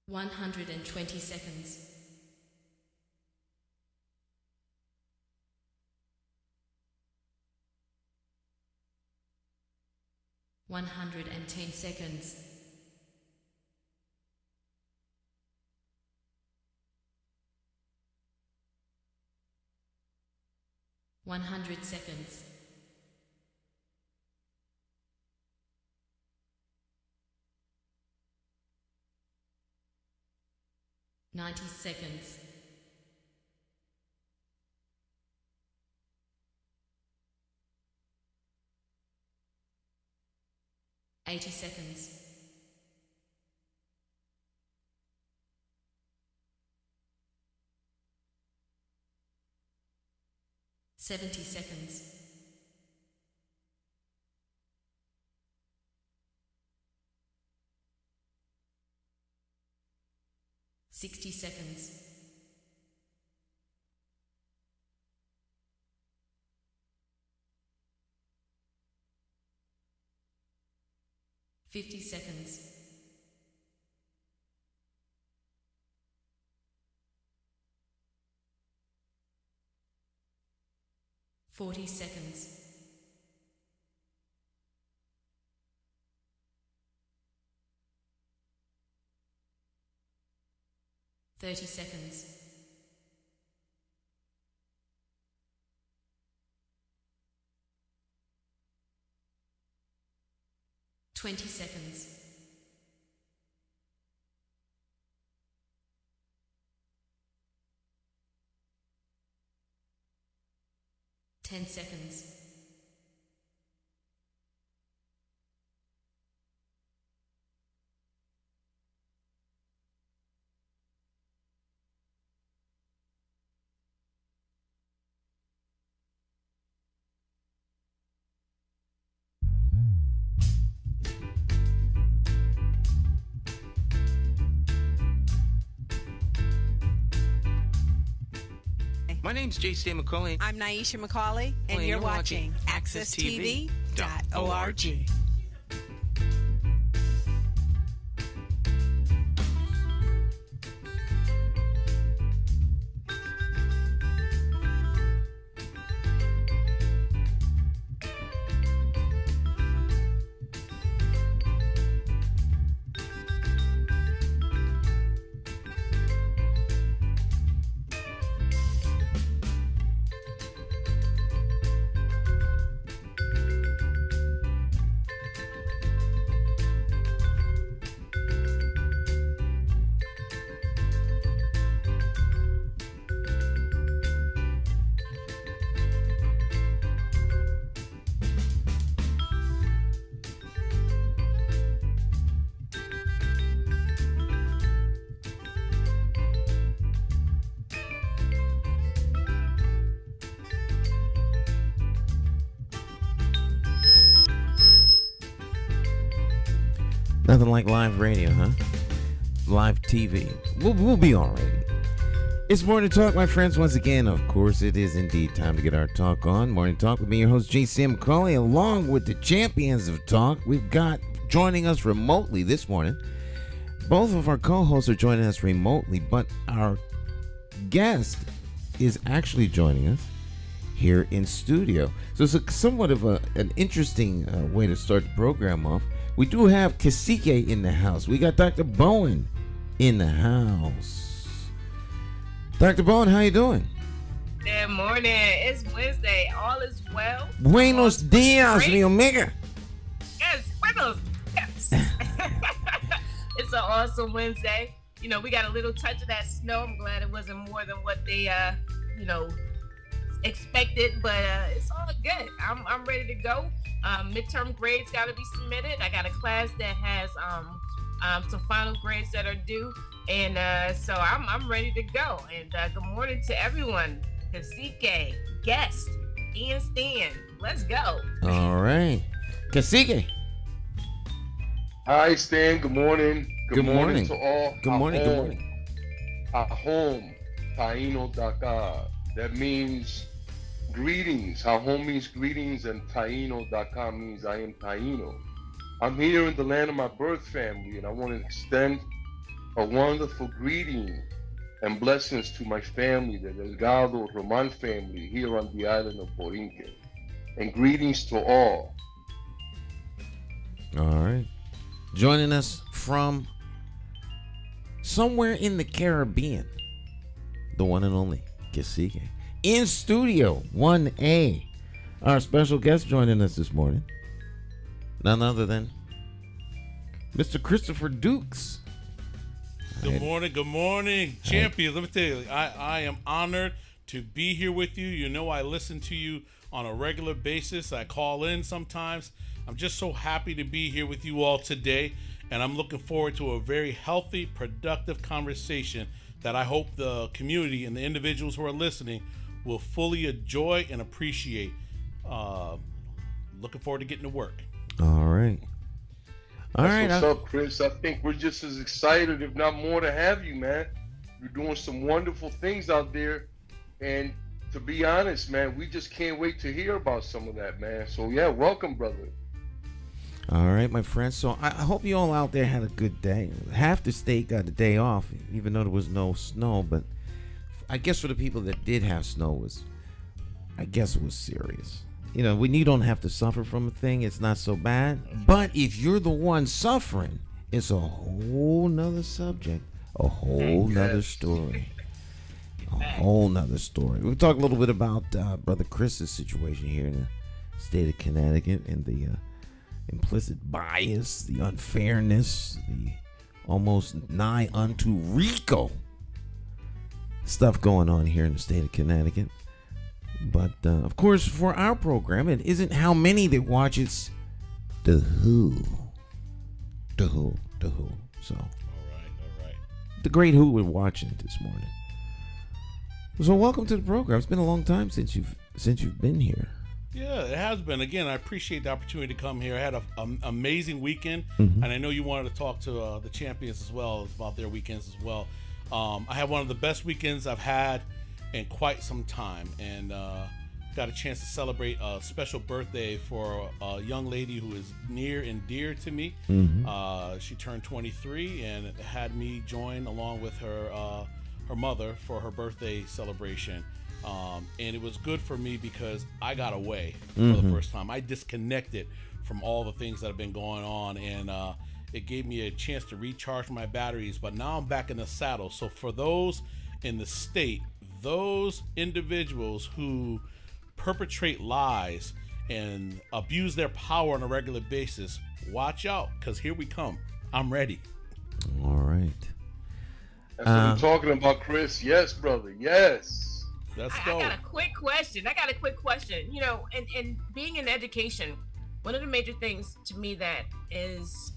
120 seconds. 110 seconds. 100 seconds. 90 seconds. 80 seconds. 70 seconds. 60 seconds. 50 seconds. 40 seconds. 30 seconds. 20 seconds. 10 seconds. My name's J.C. McCauley. I'm Naisha McCauley, and you're watching AccessTV.org. Nothing like live radio, huh? Live TV. We'll be all right. It's Morning Talk, my friends. Once again, of course, it is indeed time to get our talk on. Morning Talk with me, your host, J.C. McCauley, along with the champions of talk. We've got joining us remotely this morning. Both of our co-hosts are joining us remotely, but our guest is actually joining us here in studio. So it's somewhat of an interesting way to start the program off. We do have Cacique in the house. We got Dr. Bowen in the house. Dr. Bowen, how you doing? Good morning. It's Wednesday. All is well. Buenos dias, mi amiga. Yes, buenos dias. It's an awesome Wednesday. You know, we got a little touch of that snow. I'm glad it wasn't more than what they, expected, but it's all good. I'm ready to go. Midterm grades got to be submitted. I got a class that has some final grades that are due, and so I'm ready to go. And good morning to everyone. Cacique, guest, Ian Stan. Let's go. All right, Cacique. Hi, Stan. Good morning. Good morning to all. Good morning. Good morning. Ahom, Taino Daka. That means greetings. Ahom means greetings, and Taino Daka means I am Taino. I'm here in the land of my birth family, and I want to extend a wonderful greeting and blessings to my family, the Delgado Roman family here on the island of Borinquen. And greetings to all. All right. Joining us from somewhere in the Caribbean, the one and only Cacique. In studio 1A, our special guest joining us this morning, none other than Mr. Christopher Dukes. Good morning, champions. Let me tell you, I am honored to be here with you. You know, I listen to you on a regular basis. I call in sometimes. I'm just so happy to be here with you all today, and I'm looking forward to a very healthy, productive conversation that I hope the community and the individuals who are listening will fully enjoy and appreciate. Looking forward to getting to work. All right. What's up, Chris? I think we're just as excited, if not more, to have you, man. You're doing some wonderful things out there, and to be honest, man, we just can't wait to hear about some of that, man. So yeah, welcome, brother. All right, my friends. So I hope you all out there had a good day. Half the state got a day off, even though there was no snow. But I guess for the people that did have snow, it was serious. You know, when you don't have to suffer from a thing, it's not so bad. But if you're the one suffering, it's a whole nother subject, a whole nother story. A whole nother story. We'll talk a little bit about Brother Chris's situation here in the state of Connecticut and the implicit bias, the unfairness, the almost nigh unto RICO stuff going on here in the state of Connecticut. But, of course, for our program, it isn't how many that watch, it's the who. The who. So, All right. the great who we're watching this morning. So welcome to the program. It's been a long time since you've been here. Yeah, it has been. Again, I appreciate the opportunity to come here. I had an amazing weekend, and I know you wanted to talk to the champions as well about their weekends as well. I had one of the best weekends I've had in quite some time, and got a chance to celebrate a special birthday for a young lady who is near and dear to me. She turned 23 and had me join along with her mother for her birthday celebration. And it was good for me because I got away for the first time. I disconnected from all the things that have been going on, and it gave me a chance to recharge my batteries. But now I'm back in the saddle. So for those in the state, those individuals who perpetrate lies and abuse their power on a regular basis, watch out, because here we come. I'm ready. All right. That's what I'm talking about, Chris. Yes, brother. Yes. Let's go. I got a quick question. You know, and being in education, one of the major things to me that is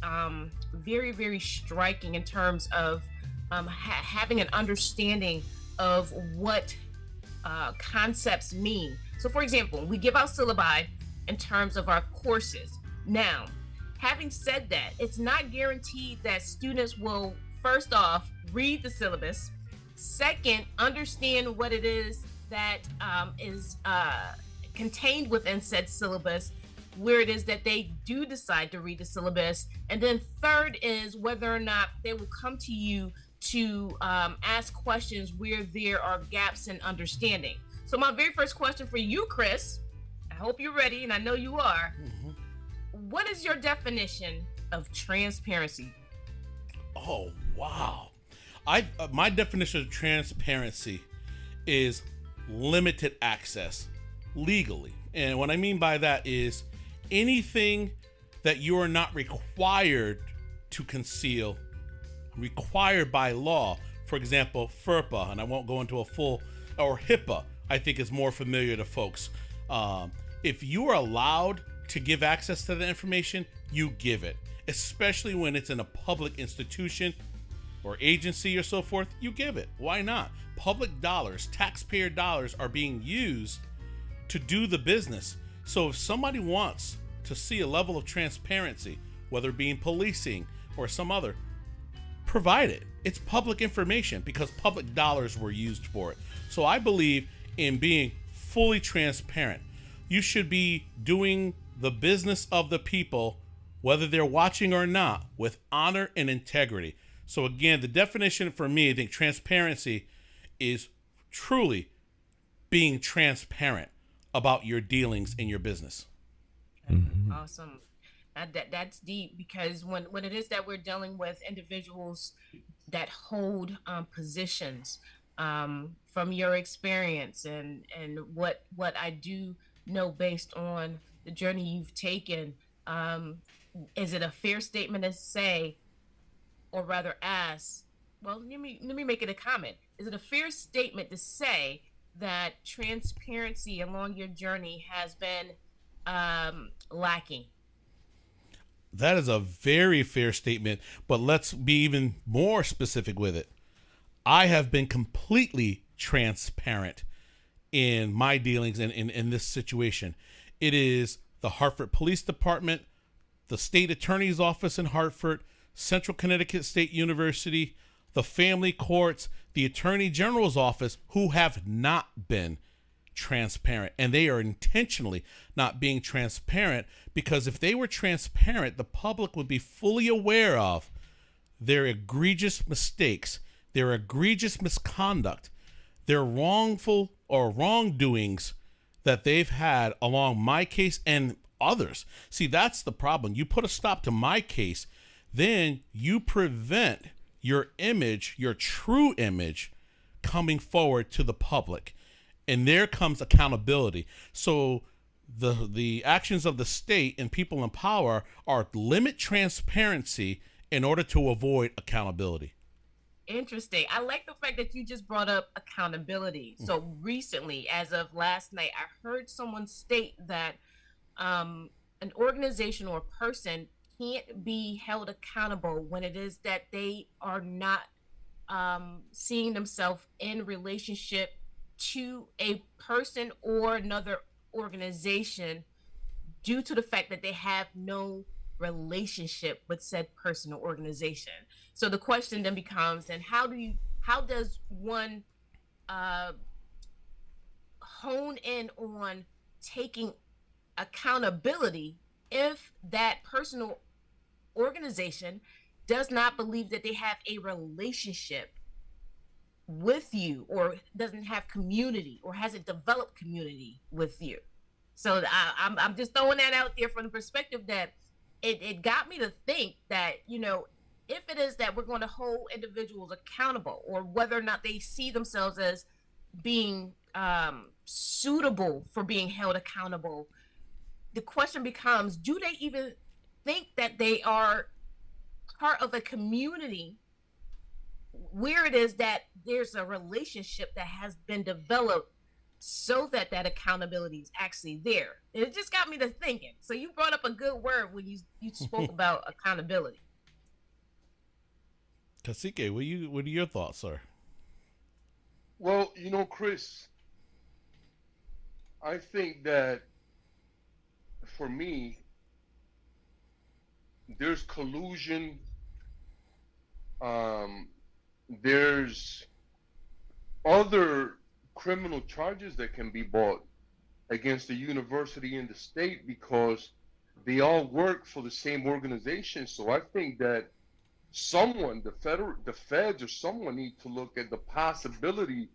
very, very striking in terms of having an understanding of what concepts mean. So, for example, we give out syllabi in terms of our courses. Now, having said that, it's not guaranteed that students will, first off, read the syllabus, second, understand what it is that is contained within said syllabus, where it is that they do decide to read the syllabus, and then third is whether or not they will come to you to ask questions where there are gaps in understanding. So my very first question for you, Chris, I hope you're ready, and I know you are. What is your definition of transparency? Oh, wow. My definition of transparency is limited access legally. And what I mean by that is anything that you are not required to conceal, required by law. For example, FERPA, and I won't go into a full, or HIPAA, I think is more familiar to folks. If you are allowed to give access to the information, you give it, especially when it's in a public institution or agency or so forth, you give it. Why not? Public dollars, taxpayer dollars are being used to do the business. So if somebody wants to see a level of transparency, whether it be in policing or some other, provide it. It's public information because public dollars were used for it. So I believe in being fully transparent. You should be doing the business of the people, whether they're watching or not, with honor and integrity. So again, the definition for me, I think transparency is truly being transparent about your dealings in your business. Awesome. That's deep, because when it is that we're dealing with individuals that hold positions, from your experience and what I do know based on the journey you've taken, is it a fair statement to say, or rather ask, well, let me make it a comment. Is it a fair statement to say that transparency along your journey has been lacking? That is a very fair statement, but let's be even more specific with it. I have been completely transparent in my dealings in this situation. It is the Hartford Police Department, the State Attorney's Office in Hartford, Central Connecticut State University, the family courts, the Attorney General's office, who have not been transparent. And they are intentionally not being transparent, because if they were transparent, the public would be fully aware of their egregious mistakes, their egregious misconduct, their wrongful or wrongdoings that they've had along my case and others. See, that's the problem. You put a stop to my case, then you prevent your image, your true image, coming forward to the public. And there comes accountability. So the actions of the state and people in power are limit transparency in order to avoid accountability. Interesting. I like the fact that you just brought up accountability. So recently, as of last night, I heard someone state that an organization or person can't be held accountable when it is that they are not seeing themselves in relationship to a person or another organization, due to the fact that they have no relationship with said person or organization. So the question then becomes, and how does one hone in on taking accountability if that personal organization does not believe that they have a relationship with you, or doesn't have community, or hasn't developed community with you? So I'm just throwing that out there from the perspective that it got me to think that, if it is that we're going to hold individuals accountable, or whether or not they see themselves as being suitable for being held accountable, the question becomes, do they even think that they are part of a community where it is that there's a relationship that has been developed so that accountability is actually there? It just got me to thinking. So you brought up a good word when you spoke about accountability. Kasike, what are your thoughts, sir? Well, Chris, I think that for me, there's collusion. There's other criminal charges that can be brought against the university and the state, because they all work for the same organization. So I think that someone, the feds or someone, need to look at the possibility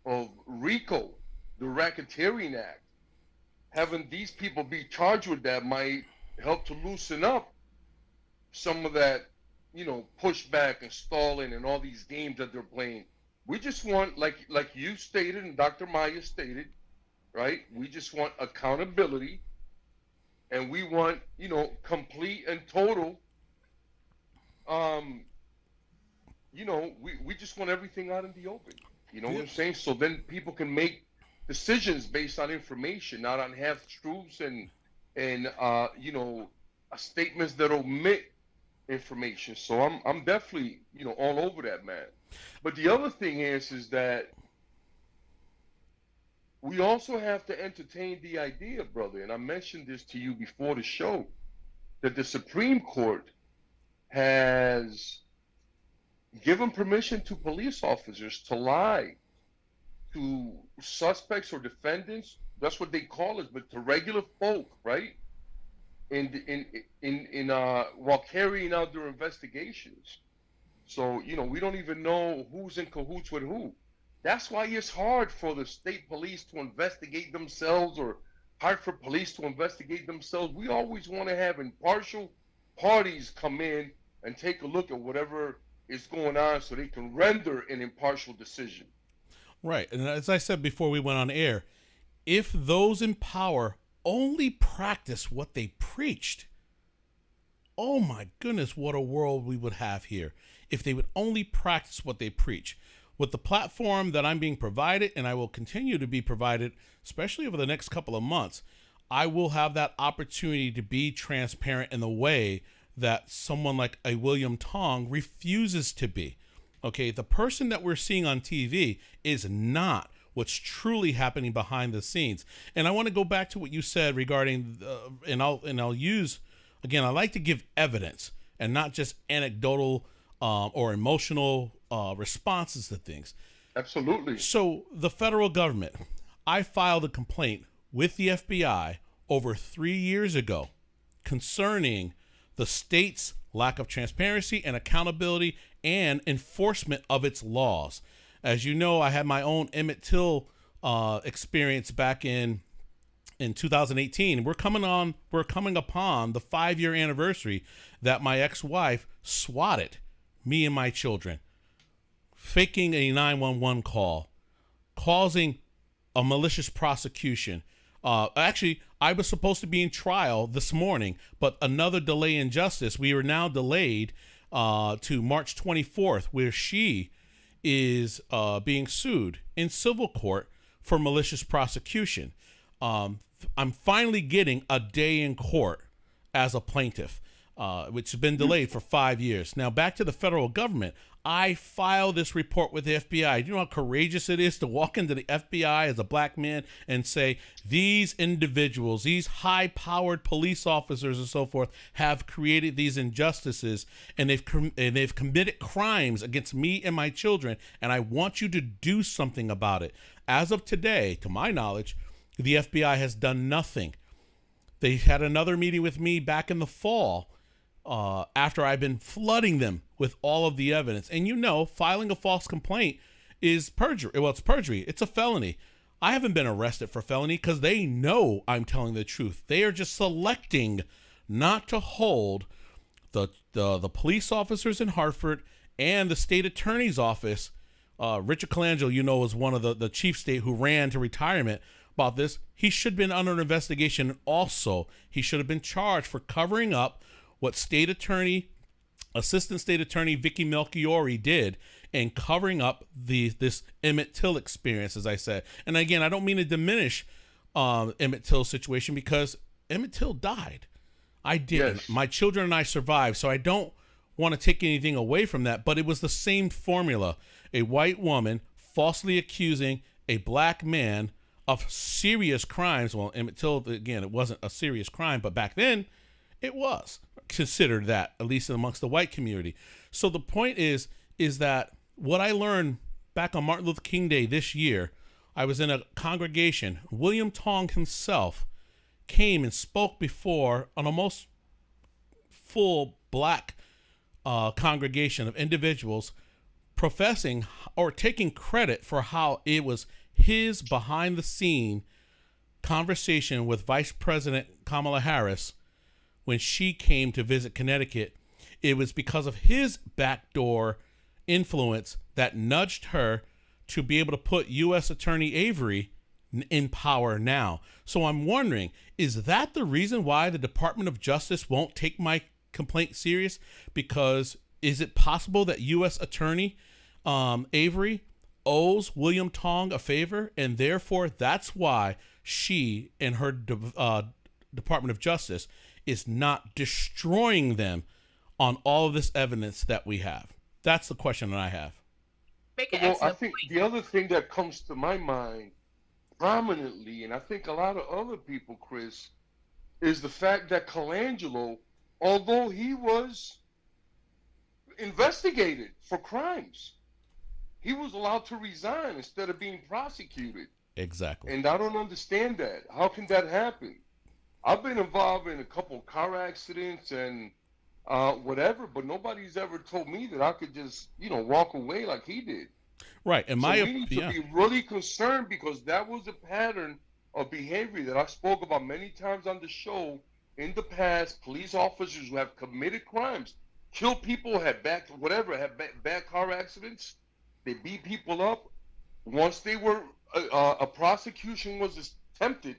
of RICO, the Racketeering Act. Having these people be charged with that might help to loosen up some of that, pushback and stalling and all these games that they're playing. We just want, like you stated and Dr. Maya stated, right? We just want accountability, and we want, complete and total. We just want everything out in the open. You know what I'm saying? So then people can make decisions based on information, not on half truths and statements that omit information. So I'm definitely, all over that, man. But the other thing is that we also have to entertain the idea, brother, and I mentioned this to you before the show, that the Supreme Court has given permission to police officers to lie to suspects or defendants. That's what they call it, but to regular folk, right? While carrying out their investigations. So, we don't even know who's in cahoots with who. That's why it's hard for the state police to investigate themselves or Hartford police to investigate themselves. We always want to have impartial parties come in and take a look at whatever is going on so they can render an impartial decision. Right. And as I said before we went on air, if those in power only practice what they preached, oh my goodness, what a world we would have here if they would only practice what they preach. With the platform that I'm being provided, and I will continue to be provided, especially over the next couple of months, I will have that opportunity to be transparent in the way that someone like a William Tong refuses to be. Okay, the person that we're seeing on TV is not what's truly happening behind the scenes. And I want to go back to what you said regarding, and I'll use, again, I like to give evidence and not just anecdotal or emotional responses to things. Absolutely. So the federal government, I filed a complaint with the FBI over 3 years ago concerning the state's lack of transparency and accountability and enforcement of its laws. As you know, I had my own Emmett Till experience back in 2018. We're coming upon the 5-year anniversary that my ex-wife swatted me and my children, faking a 911 call, causing a malicious prosecution. Actually, I was supposed to be in trial this morning, but another delay in justice. We are now delayed to March 24th, where she is being sued in civil court for malicious prosecution. I'm finally getting a day in court as a plaintiff, which has been delayed for 5 years. Now, back to the federal government. I filed this report with the FBI. Do you know how courageous it is to walk into the FBI as a black man and say, these individuals, these high-powered police officers and so forth, have created these injustices, and they've committed crimes against me and my children, and I want you to do something about it. As of today, to my knowledge, the FBI has done nothing. They had another meeting with me back in the fall after I've been flooding them with all of the evidence. And filing a false complaint is perjury. Well, it's perjury. It's a felony. I haven't been arrested for felony because they know I'm telling the truth. They are just selecting not to hold the police officers in Hartford and the state attorney's office. Richard Colangelo, is one of the chief state who ran to retirement about this. He should have been under an investigation. Also, he should have been charged for covering up what Assistant State Attorney Vicky Melchiori did and covering up this Emmett Till experience, as I said. And again, I don't mean to diminish Emmett Till's situation because Emmett Till died. I didn't. Yes. My children and I survived, so I don't want to take anything away from that, but it was the same formula. A white woman falsely accusing a black man of serious crimes. Well, Emmett Till, again, it wasn't a serious crime, but back then it was considered that, at least amongst the white community. So the point is that what I learned back on Martin Luther King Day this year, I was in a congregation. William Tong himself came and spoke before an almost full black congregation of individuals professing or taking credit for how it was his behind-the-scene conversation with Vice President Kamala Harris when she came to visit Connecticut. It was because of his backdoor influence that nudged her to be able to put U.S. Attorney Avery in power now. So I'm wondering, is that the reason why the Department of Justice won't take my complaint serious? Because is it possible that U.S. Attorney Avery owes William Tong a favor, and therefore that's why she and her Department of Justice is not destroying them on all of this evidence that we have? That's the question that I have. Well, I think the other thing that comes to my mind prominently, and I think a lot of other people, Chris, is the fact that Colangelo, although he was investigated for crimes, he was allowed to resign instead of being prosecuted. Exactly. And I don't understand that. How can that happen? I've been involved in a couple of car accidents, and whatever. But nobody's ever told me that I could just, walk away like he did. Right. And So we need to be really concerned, because that was a pattern of behavior that I spoke about many times on the show in the past. Police officers who have committed crimes, killed people, had bad car accidents, they beat people up. Once they were a prosecution was attempted,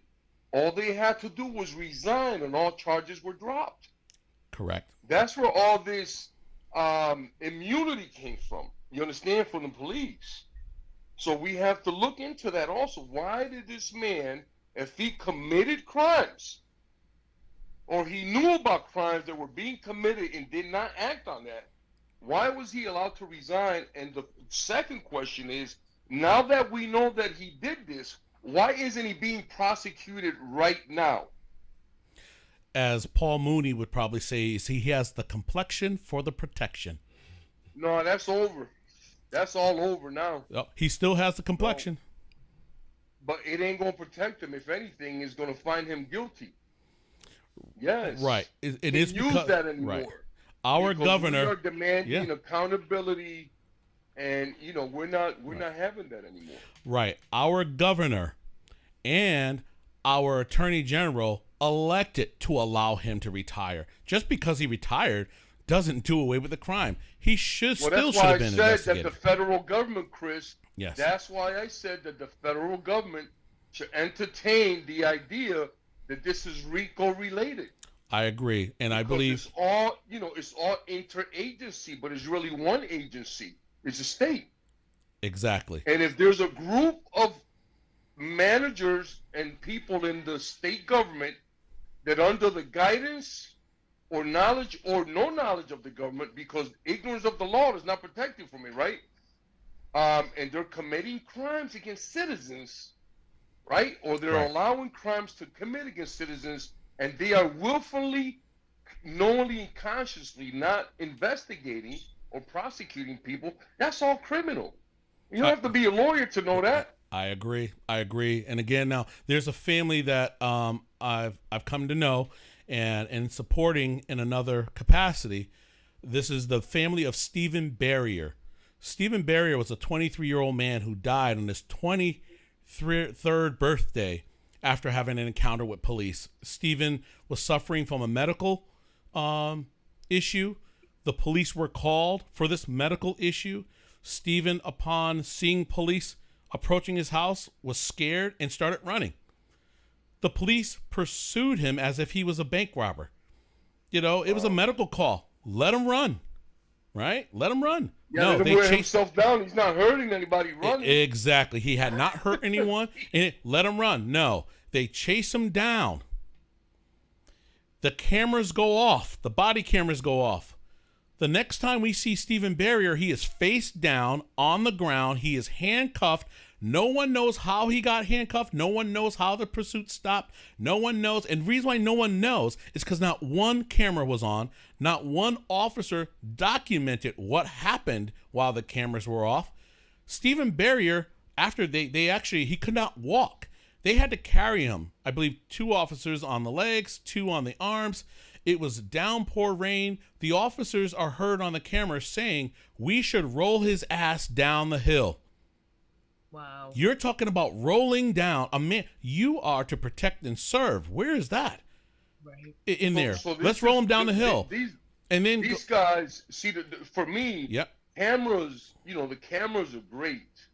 all they had to do was resign, and all charges were dropped. Correct. That's where all this immunity came from. You understand? From the police. So we have to look into that also. Why did this man, if he committed crimes, or he knew about crimes that were being committed and did not act on that, why was he allowed to resign? And the second question is, now that we know that he did this, why isn't he being prosecuted right now? As Paul Mooney would probably say, he has the complexion for the protection. No, that's over. That's all over now. Oh, he still has the complexion. No. But it ain't going to protect him. If anything, it's going to find him guilty. Yes. Right. It is use because, that anymore. Right. Our because governor. we are demanding accountability, and we're not having that anymore. Right. Our governor and our attorney general elected to allow him to retire. Just because he retired doesn't do away with the crime. He still should have been investigated. That's why I said that the federal government, Chris. Yes. That's why I said that the federal government should entertain the idea that this is RICO related. I agree, and I believe it's all interagency, but it's really one agency. It's a state. Exactly. And if there's a group of managers and people in the state government that, under the guidance or knowledge or no knowledge of the government, because ignorance of the law is not protected from it, right? And they're committing crimes against citizens, right? Or they're allowing crimes to commit against citizens, and they are willfully, knowingly, and consciously not investigating or prosecuting people. That's all criminal. You don't have to be a lawyer to know that. I agree. And again, now there's a family that I've come to know and supporting in another capacity. This is the family of Stephen Barrier. Stephen Barrier was a 23-year-old man who died on his 23rd birthday after having an encounter with police. Stephen was suffering from a medical issue. The police were called for this medical issue. Stephen, upon seeing police approaching his house, was scared and started running. The police pursued him as if he was a bank robber. It was a medical call. Let him run, right? Let him run. Yeah, no, they chased himself down. He's not hurting anybody running. Exactly. He had not hurt anyone. And let him run. No, they chase him down. The cameras go off. The body cameras go off. The next time we see Stephen Barrier, he is face down on the ground. He is handcuffed. No one knows how he got handcuffed. No one knows how the pursuit stopped. No one knows. And the reason why no one knows is because not one camera was on. Not one officer documented what happened while the cameras were off. Stephen Barrier, after he could not walk. They had to carry him. I believe 2 officers on the legs, 2 on the arms. It was downpour rain. The officers are heard on the camera saying, "We should roll his ass down the hill." Wow. You're talking about rolling down a man. You are to protect and serve. Where is that? Right. In there. Let's roll him down the hill. These guys, see, for me, yep. Cameras, the cameras are great.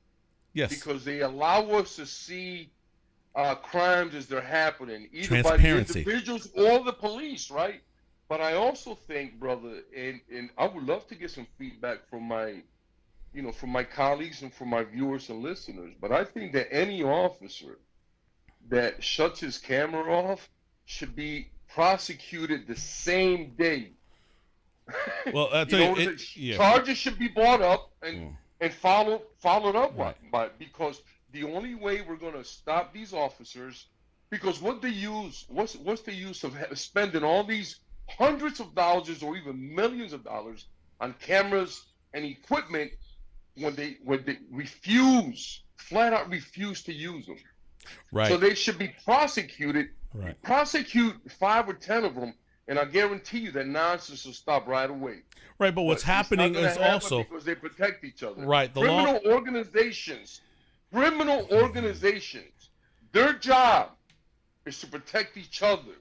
Yes. Because they allow us to see crimes as they're happening, either by the Transparency. individuals or the police, right? But I also think, brother, and I would love to get some feedback from my colleagues and from my viewers and listeners, but I think that any officer that shuts his camera off should be prosecuted the same day. Well, I'll tell you, charges should be brought up and followed up right. because the only way we're going to stop these officers, because what's the use of spending all these hundreds of dollars or even millions of dollars on cameras and equipment when they flat out refuse to use them? Right. So they should be prosecuted. Right. Prosecute 5 or 10 of them, And I guarantee you that nonsense will stop right away. Right, but what's happening is also because they protect each other. Right, criminal organizations, their job is to protect each other.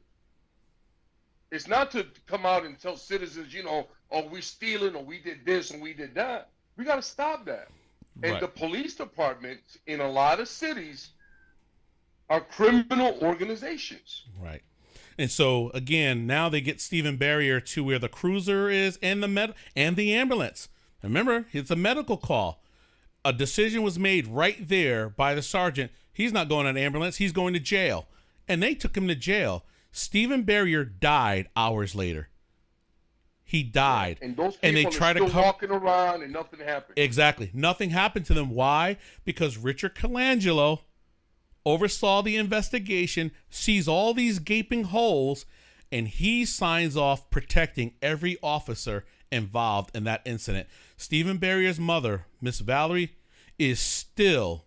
It's not to come out and tell citizens, oh, we stealing, or we did this and we did that. We got to stop that. And the police departments in a lot of cities are criminal organizations. Right. And so again, now they get Stephen Barrier to where the cruiser is and the ambulance. Remember, it's a medical call. A decision was made right there by the sergeant. He's not going on an ambulance. He's going to jail. And they took him to jail. Stephen Barrier died hours later. He died. And those people they try are still walking around and nothing happened. Exactly. Nothing happened to them. Why? Because Richard Colangelo oversaw the investigation, sees all these gaping holes, and he signs off protecting every officer involved in that incident. Stephen Barrier's mother, Miss Valerie, is still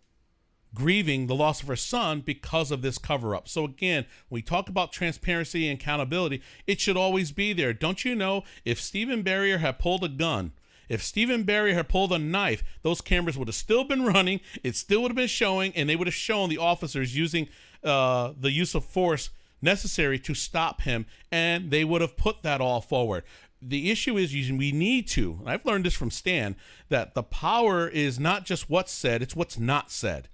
grieving the loss of her son because of this cover-up. So again, when we talk about transparency and accountability, it should always be there. Don't you know, if Stephen Barrier had pulled a gun, if Stephen Barrier had pulled a knife, those cameras would have still been running, it still would have been showing, and they would have shown the officers using the use of force necessary to stop him, and they would have put that all forward. The issue is we need to, and I've learned this from Stan, that the power is not just what's said, it's what's not said.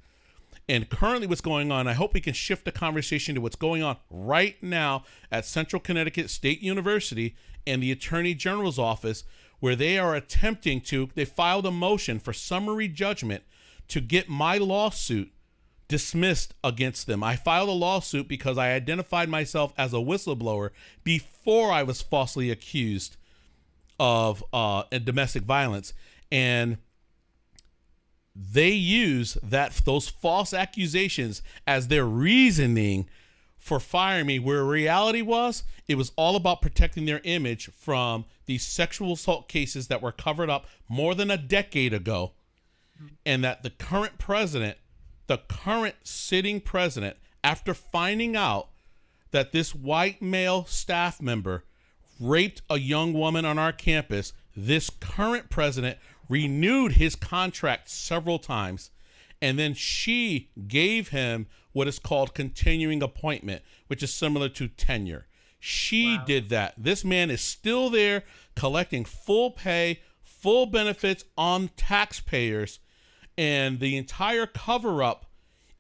And currently what's going on, I hope we can shift the conversation to what's going on right now at Central Connecticut State University and the Attorney General's office, where they are attempting to, they filed a motion for summary judgment to get my lawsuit dismissed against them. I filed a lawsuit because I identified myself as a whistleblower before I was falsely accused of domestic violence. And they use those false accusations as their reasoning for firing me, where reality was, it was all about protecting their image from these sexual assault cases that were covered up more than a decade ago. And that the current sitting president, after finding out that this white male staff member raped a young woman on our campus, this current president renewed his contract several times. And then she gave him what is called continuing appointment, which is similar to tenure. She did that. This man is still there collecting full pay, full benefits on taxpayers. And the entire cover-up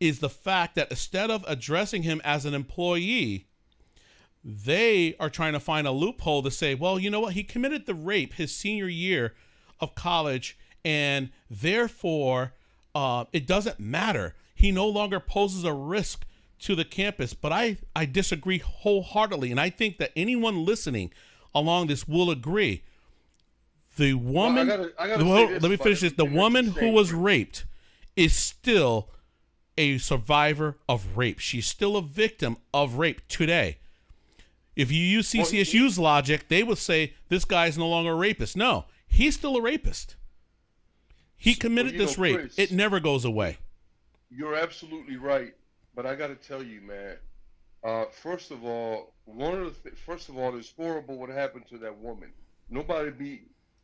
is the fact that instead of addressing him as an employee, they are trying to find a loophole to say, well, you know what? He committed the rape his senior year of college, and therefore it doesn't matter. He no longer poses a risk to the campus. But I disagree wholeheartedly, and I think that anyone listening along this will agree. The woman, let me finish this. The woman who was raped is still a survivor of rape. She's still a victim of rape today. If you use CCSU's logic, they would say this guy's no longer a rapist. No, he's still a rapist. He committed this rape. Chris, it never goes away. You're absolutely right. But I got to tell you, man, first of all, it's horrible what happened to that woman.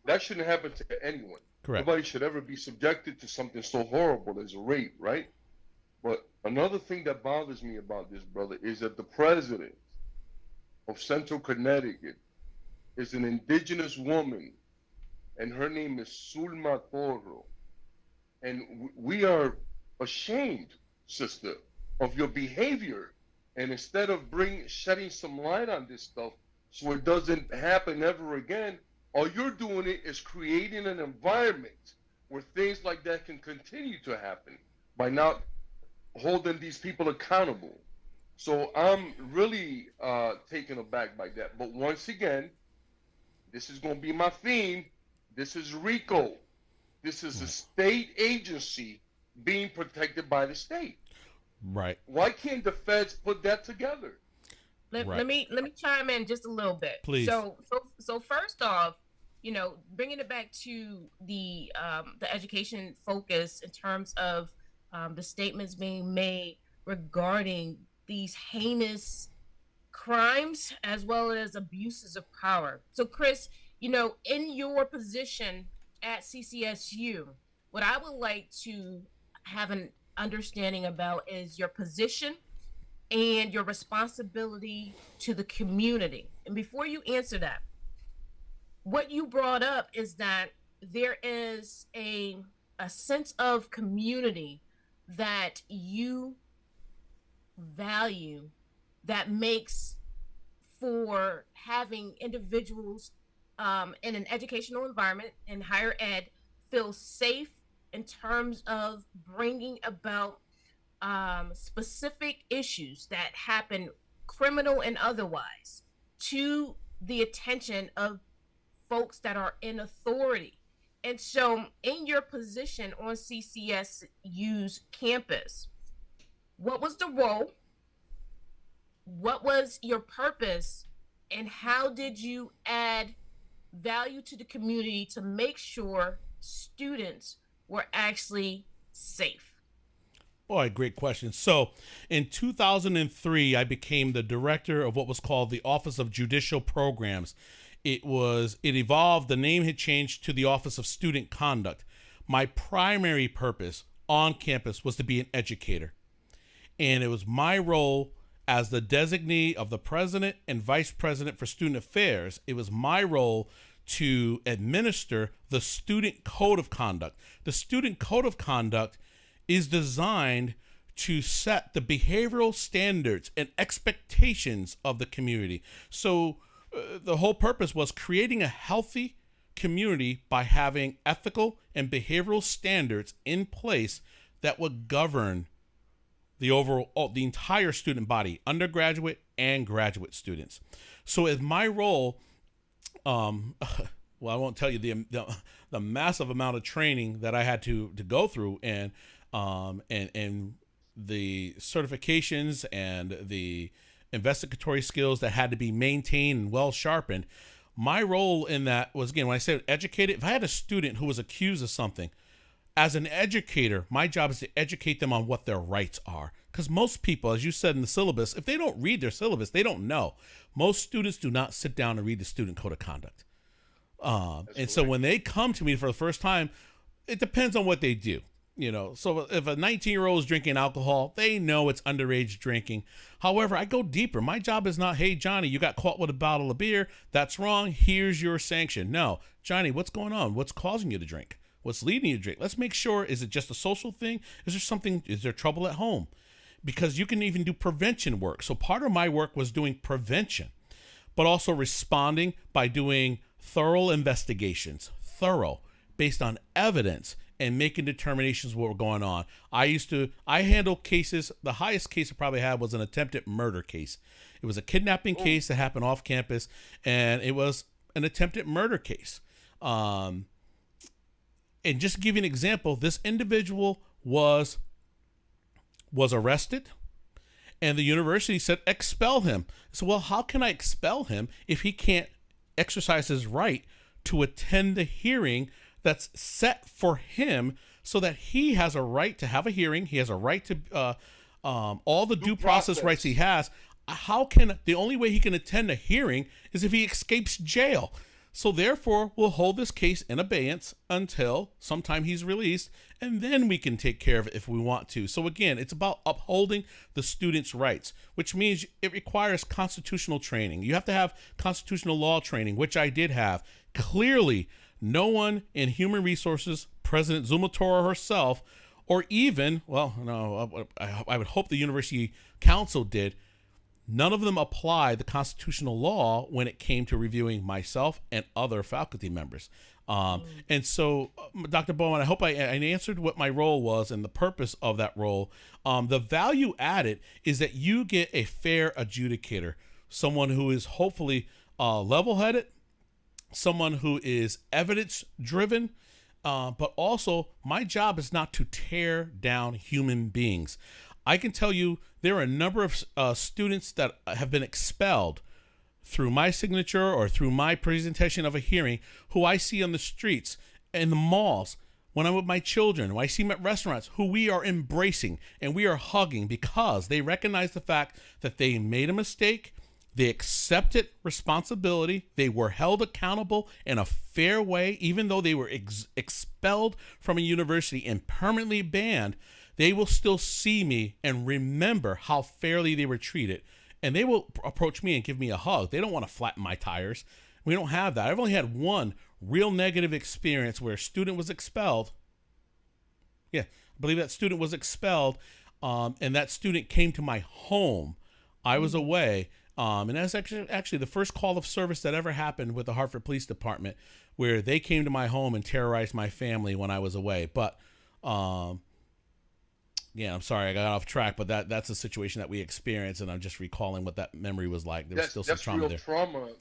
That shouldn't happen to anyone. Correct. Nobody should ever be subjected to something so horrible as a rape, right? But another thing that bothers me about this, brother, is that the president of Central Connecticut is an indigenous woman, and her name is Zulma Toro. And we are ashamed, sister, of your behavior. And instead of shedding some light on this stuff so it doesn't happen ever again, all you're doing is creating an environment where things like that can continue to happen by not holding these people accountable. So I'm really taken aback by that. But once again, this is going to be my theme. This is RICO. This is a state agency being protected by the state. Right. Why can't the feds put that together? Let me chime in just a little bit. Please. So first off, bringing it back to the education focus in terms of the statements being made regarding these heinous crimes as well as abuses of power. So, Chris, in your position at CCSU, what I would like to have an understanding about is your position and your responsibility to the community. And before you answer that, what you brought up is that there is a sense of community that you value that makes for having individuals in an educational environment in higher ed feel safe in terms of bringing about specific issues that happen, criminal and otherwise, to the attention of folks that are in authority. And so in your position on CCSU's campus, what was the role? What was your purpose? And how did you add value to the community to make sure students were actually safe? Boy, great question. So in 2003, I became the director of what was called the Office of Judicial Programs. It evolved, the name had changed to the Office of Student Conduct. My primary purpose on campus was to be an educator. And it was my role as the designee of the president and vice president for student affairs. It was my role to administer the Student Code of Conduct. The Student Code of Conduct is designed to set the behavioral standards and expectations of the community. So the whole purpose was creating a healthy community by having ethical and behavioral standards in place that would govern the entire student body, undergraduate and graduate students. So as my role, well, I won't tell you the massive amount of training that I had to go through, and the certifications and the investigatory skills that had to be maintained and well sharpened. My role in that was, again, when I said educated, if I had a student who was accused of something, as an educator, my job is to educate them on what their rights are. Because most people, as you said in the syllabus, if they don't read their syllabus, they don't know. Most students do not sit down and read the Student Code of Conduct. So when they come to me for the first time, it depends on what they do. So if a 19-year-old is drinking alcohol, they know it's underage drinking. However, I go deeper. My job is not, hey, Johnny, you got caught with a bottle of beer. That's wrong. Here's your sanction. No, Johnny, what's going on? What's causing you to drink? What's leading you to drink? Let's make sure, is it just a social thing? Is there trouble at home? Because you can even do prevention work. So part of my work was doing prevention, but also responding by doing thorough investigations, based on evidence, and making determinations what were going on. I handled cases. The highest case I probably had was an attempted murder case. It was a kidnapping case that happened off campus, and it was an attempted murder case. And just to give you an example, this individual was arrested, and the university said, expel him. So, well, how can I expel him if he can't exercise his right to attend the hearing that's set for him, so that he has a right to have a hearing? He has a right to all the due process rights he has. The only way he can attend a hearing is if he escapes jail. So therefore, we'll hold this case in abeyance until sometime he's released, and then we can take care of it if we want to. So again, it's about upholding the student's rights, which means it requires constitutional training. You have to have constitutional law training, which I did have. Clearly, no one in human resources, President Zumatora herself, or even, I would hope the university council did, none of them applied the constitutional law when it came to reviewing myself and other faculty members. And so, Dr. Bowen, I hope I answered what my role was and the purpose of that role. The value added is that you get a fair adjudicator, someone who is hopefully level-headed, someone who is evidence-driven, but also my job is not to tear down human beings. I can tell you there are a number of students that have been expelled through my signature or through my presentation of a hearing who I see on the streets, in the malls, when I'm with my children, when I see them at restaurants, who we are embracing and we are hugging because they recognize the fact that they made a mistake, They accepted responsibility. They were held accountable in a fair way, even though they were expelled from a university and permanently banned. They will still see me and remember how fairly they were treated. And they will approach me and give me a hug. They don't want to flatten my tires. We don't have that. I've only had one real negative experience where a student was expelled. Yeah, I believe that student was expelled, and that student came to my home. I was away, and that's actually the first call of service that ever happened with the Hartford Police Department, where they came to my home and terrorized my family when I was away. But yeah, I'm sorry I got off track, but that's a situation that we experienced, and I'm just recalling what that memory was like. There was still some trauma there. That's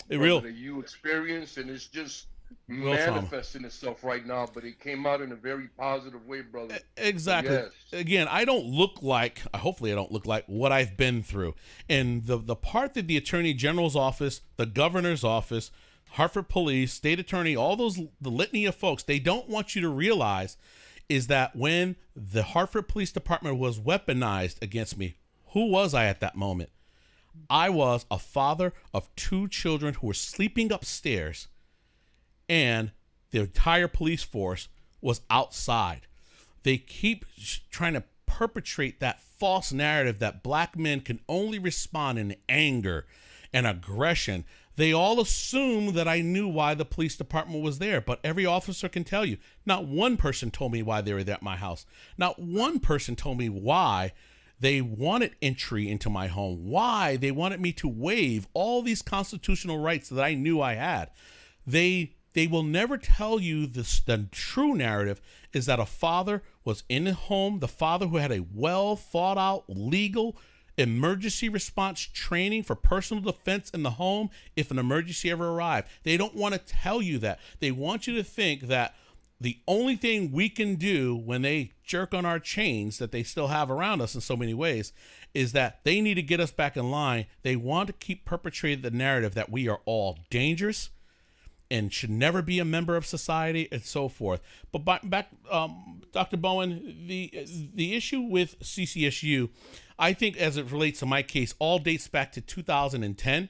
real trauma that you experienced, and it's just manifesting itself right now, but it came out in a very positive way, brother. Exactly. Yes. Again, hopefully I don't look like what I've been through. And the part that the Attorney General's office, the governor's office, Hartford Police, state attorney, all the litany of folks, they don't want you to realize is that when the Hartford Police Department was weaponized against me, who was I at that moment? I was a father of 2 children who were sleeping upstairs, and the entire police force was outside. They keep trying to perpetrate that false narrative that black men can only respond in anger and aggression. They all assume that I knew why the police department was there, but every officer can tell you, not one person told me why they were at my house. Not one person told me why they wanted entry into my home, why they wanted me to waive all these constitutional rights that I knew I had. They will never tell you the true narrative is that a father was in the home, the father who had a well thought out legal emergency response training for personal defense in the home if an emergency ever arrived. They don't want to tell you that. They want you to think that the only thing we can do when they jerk on our chains that they still have around us in so many ways is that they need to get us back in line. They want to keep perpetrating the narrative that we are all dangerous and should never be a member of society and so forth. But back, Dr. Bowen, the issue with CCSU, I think as it relates to my case, all dates back to 2010.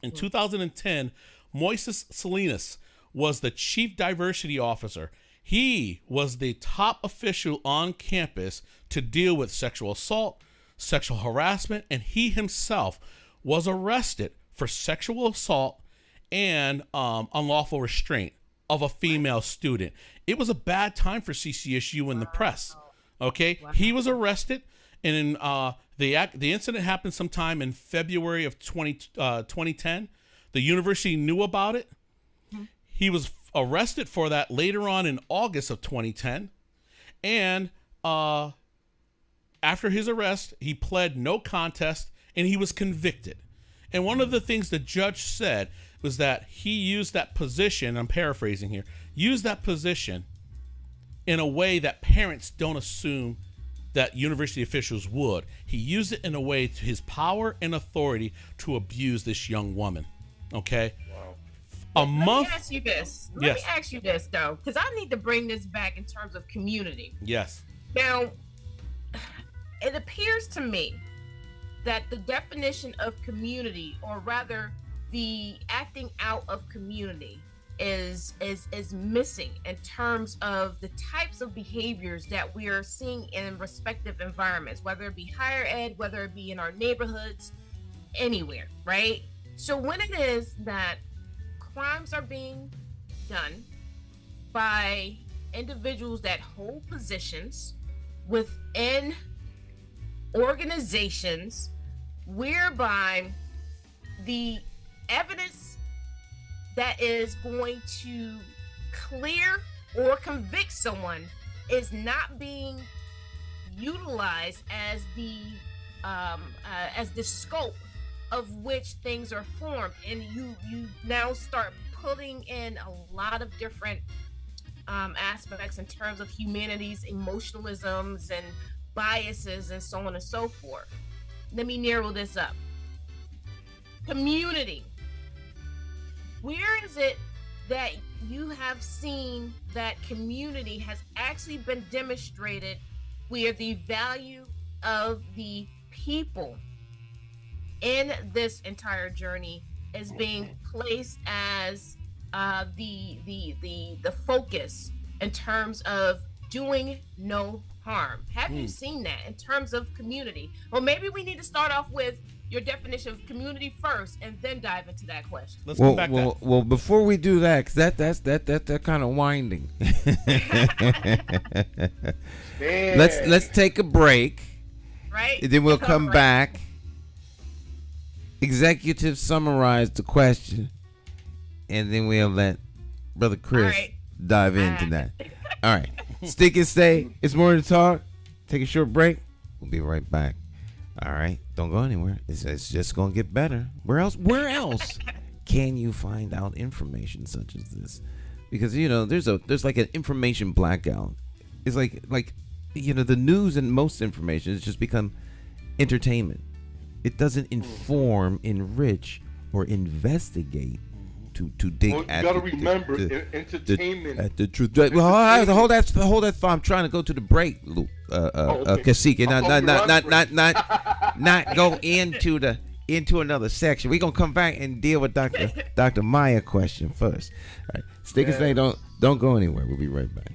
In 2010, Moises Salinas was the chief diversity officer. He was the top official on campus to deal with sexual assault, sexual harassment, and he himself was arrested for sexual assault and unlawful restraint of a female student. It was a bad time for CCSU in the press. Okay, he was arrested, and in, the incident happened sometime in February of 2010. The university knew about it. He was arrested for that later on in August of 2010, and after his arrest, he pled no contest, and he was convicted. And one of the things the judge said was that he used that position, I'm paraphrasing here, used that position in a way that parents don't assume that university officials would. He used it in a way to his power and authority to abuse this young woman. Okay? Wow. Let me ask you this. Let me ask you this, though, because I need to bring this back in terms of community. Yes. Now, it appears to me that the definition of community, or rather the acting out of community, is missing in terms of the types of behaviors that we are seeing in respective environments, whether it be higher ed, whether it be in our neighborhoods, anywhere, right? So when it is that crimes are being done by individuals that hold positions within organizations whereby the evidence that is going to clear or convict someone is not being utilized as the scope of which things are formed, and you now start putting in a lot of different aspects in terms of humanities, emotionalisms, and biases, and so on and so forth. Let me narrow this up. Community. Where is it that you have seen that community has actually been demonstrated where the value of the people in this entire journey is being placed as the focus in terms of doing no harm. Have you seen that in terms of community? Well, maybe we need to start off with your definition of community first, and then dive into that question. Let's come back. Well, before we do that, because that's kind of winding. Let's take a break. Right. And then we'll come back. Executive summarize the question, and then we'll let Brother Chris dive into that. All right. Stick and stay. It's more to talk. Take a short break. We'll be right back. All right. Don't go anywhere. It's just going to get better. Where else can you find out information such as this? Because, there's like an information blackout. It's like the news and most information has just become entertainment. It doesn't inform, enrich, or investigate to dig at. You got to remember, entertainment. At the truth. Well, hold that thought. I'm trying to go to the break, Cacique. Not go into another section. We're gonna come back and deal with Dr. Maya question first. All right, stick and stay. Don't go anywhere. We'll be right back.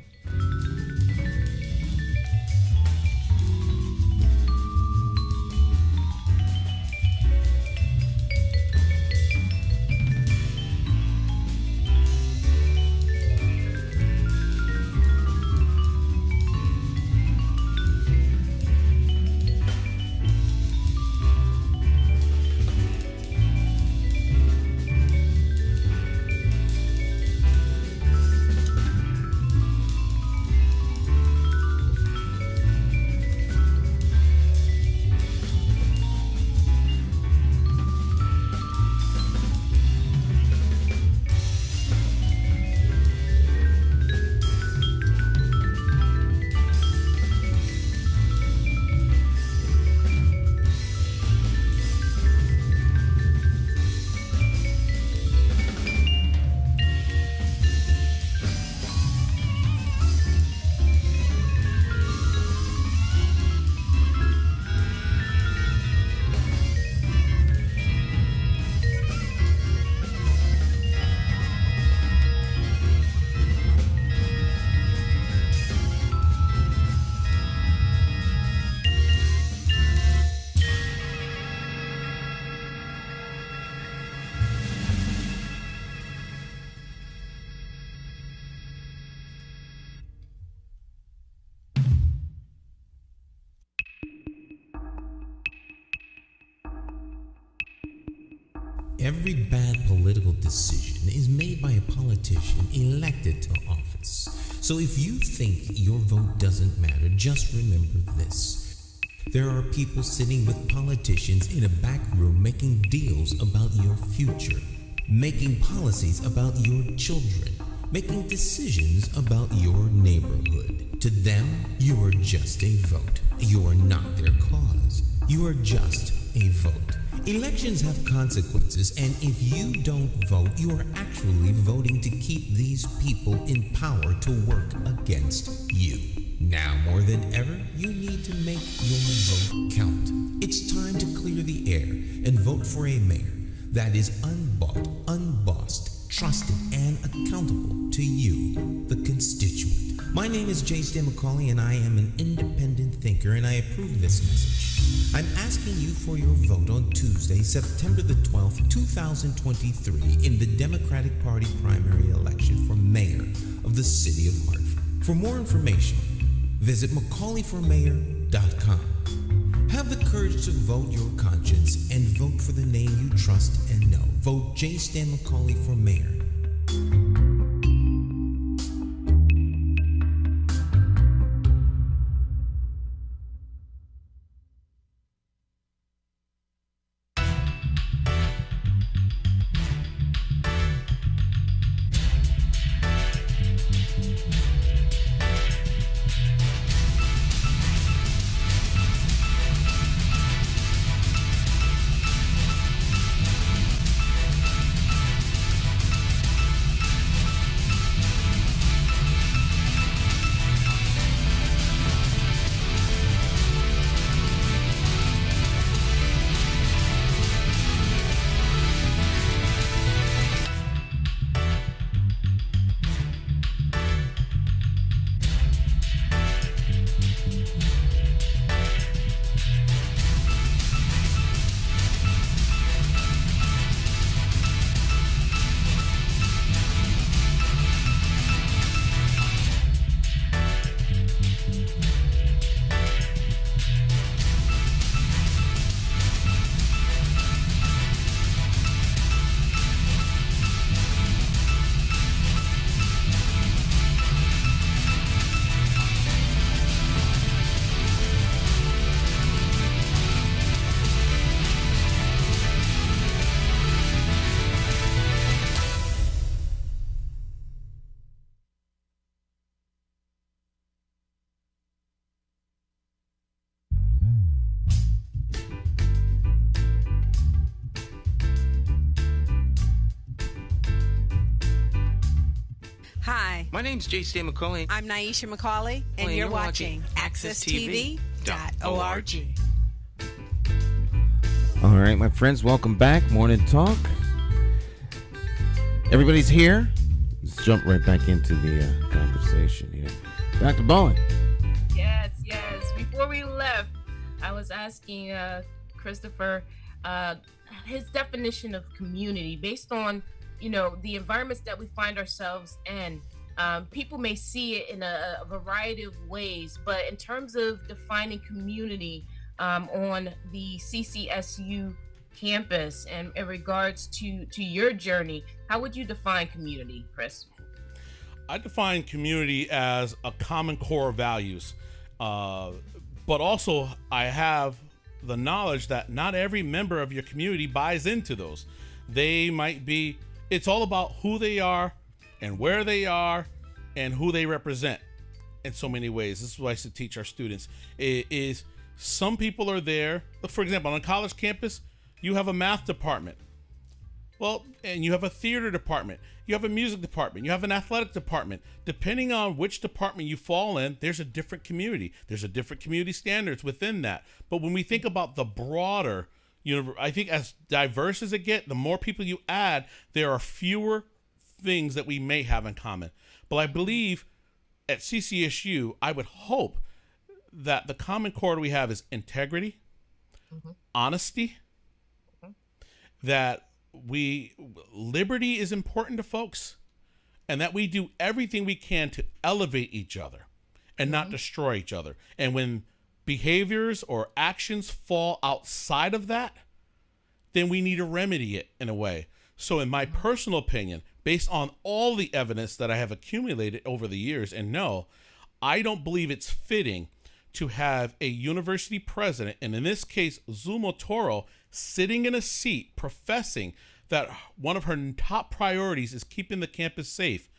Every bad political decision is made by a politician elected to office. So if you think your vote doesn't matter, just remember this. There are people sitting with politicians in a back room making deals about your future, making policies about your children, making decisions about your neighborhood. To them, you are just a vote. You are not their cause. You are just a vote. Elections have consequences, and if you don't vote, you are actually voting to keep these people in power to work against you. Now more than ever, you need to make your vote count. It's time to clear the air and vote for a mayor that is unbought, unbossed, trusted, and accountable to you, the constituent. My name is J. McCauley, and I am an independent thinker, and I approve this message. I'm asking you for your vote on Tuesday, September the 12th, 2023, in the Democratic Party primary election for mayor of the city of Hartford. For more information, visit McCauleyformayor.com. Have the courage to vote your conscience and vote for the name you trust and know. Vote J. Stan McCauley for mayor. My name's J.C. McCauley. I'm Naisha McCauley, and Well, you're watching AccessTV.org. All right, my friends, welcome back. Morning Talk. Everybody's here. Let's jump right back into the conversation here. Dr. Bowen. Yes. Before we left, I was asking Christopher his definition of community based on, the environments that we find ourselves in. People may see it in a variety of ways, but in terms of defining community on the CCSU campus and in regards to your journey, how would you define community, Chris? I define community as a common core of values, but also I have the knowledge that not every member of your community buys into those. It's all about who they are and where they are and who they represent in so many ways. This is what I used to teach our students. Some people are there. For example, on a college campus, you have a math department. Well, and you have a theater department. You have a music department. You have an athletic department. Depending on which department you fall in, there's a different community. There's a different community standards within that. But when we think about the broader universe, I think as diverse as it gets, the more people you add, there are fewer things that we may have in common. But I believe at CCSU, I would hope that the common core we have is integrity, honesty, that liberty is important to folks, and that we do everything we can to elevate each other and not destroy each other. And when behaviors or actions fall outside of that, then we need to remedy it in a way. So in my personal opinion, based on all the evidence that I have accumulated over the years, and no, I don't believe it's fitting to have a university president, and in this case, Zumo Toro, sitting in a seat professing that one of her top priorities is keeping the campus safe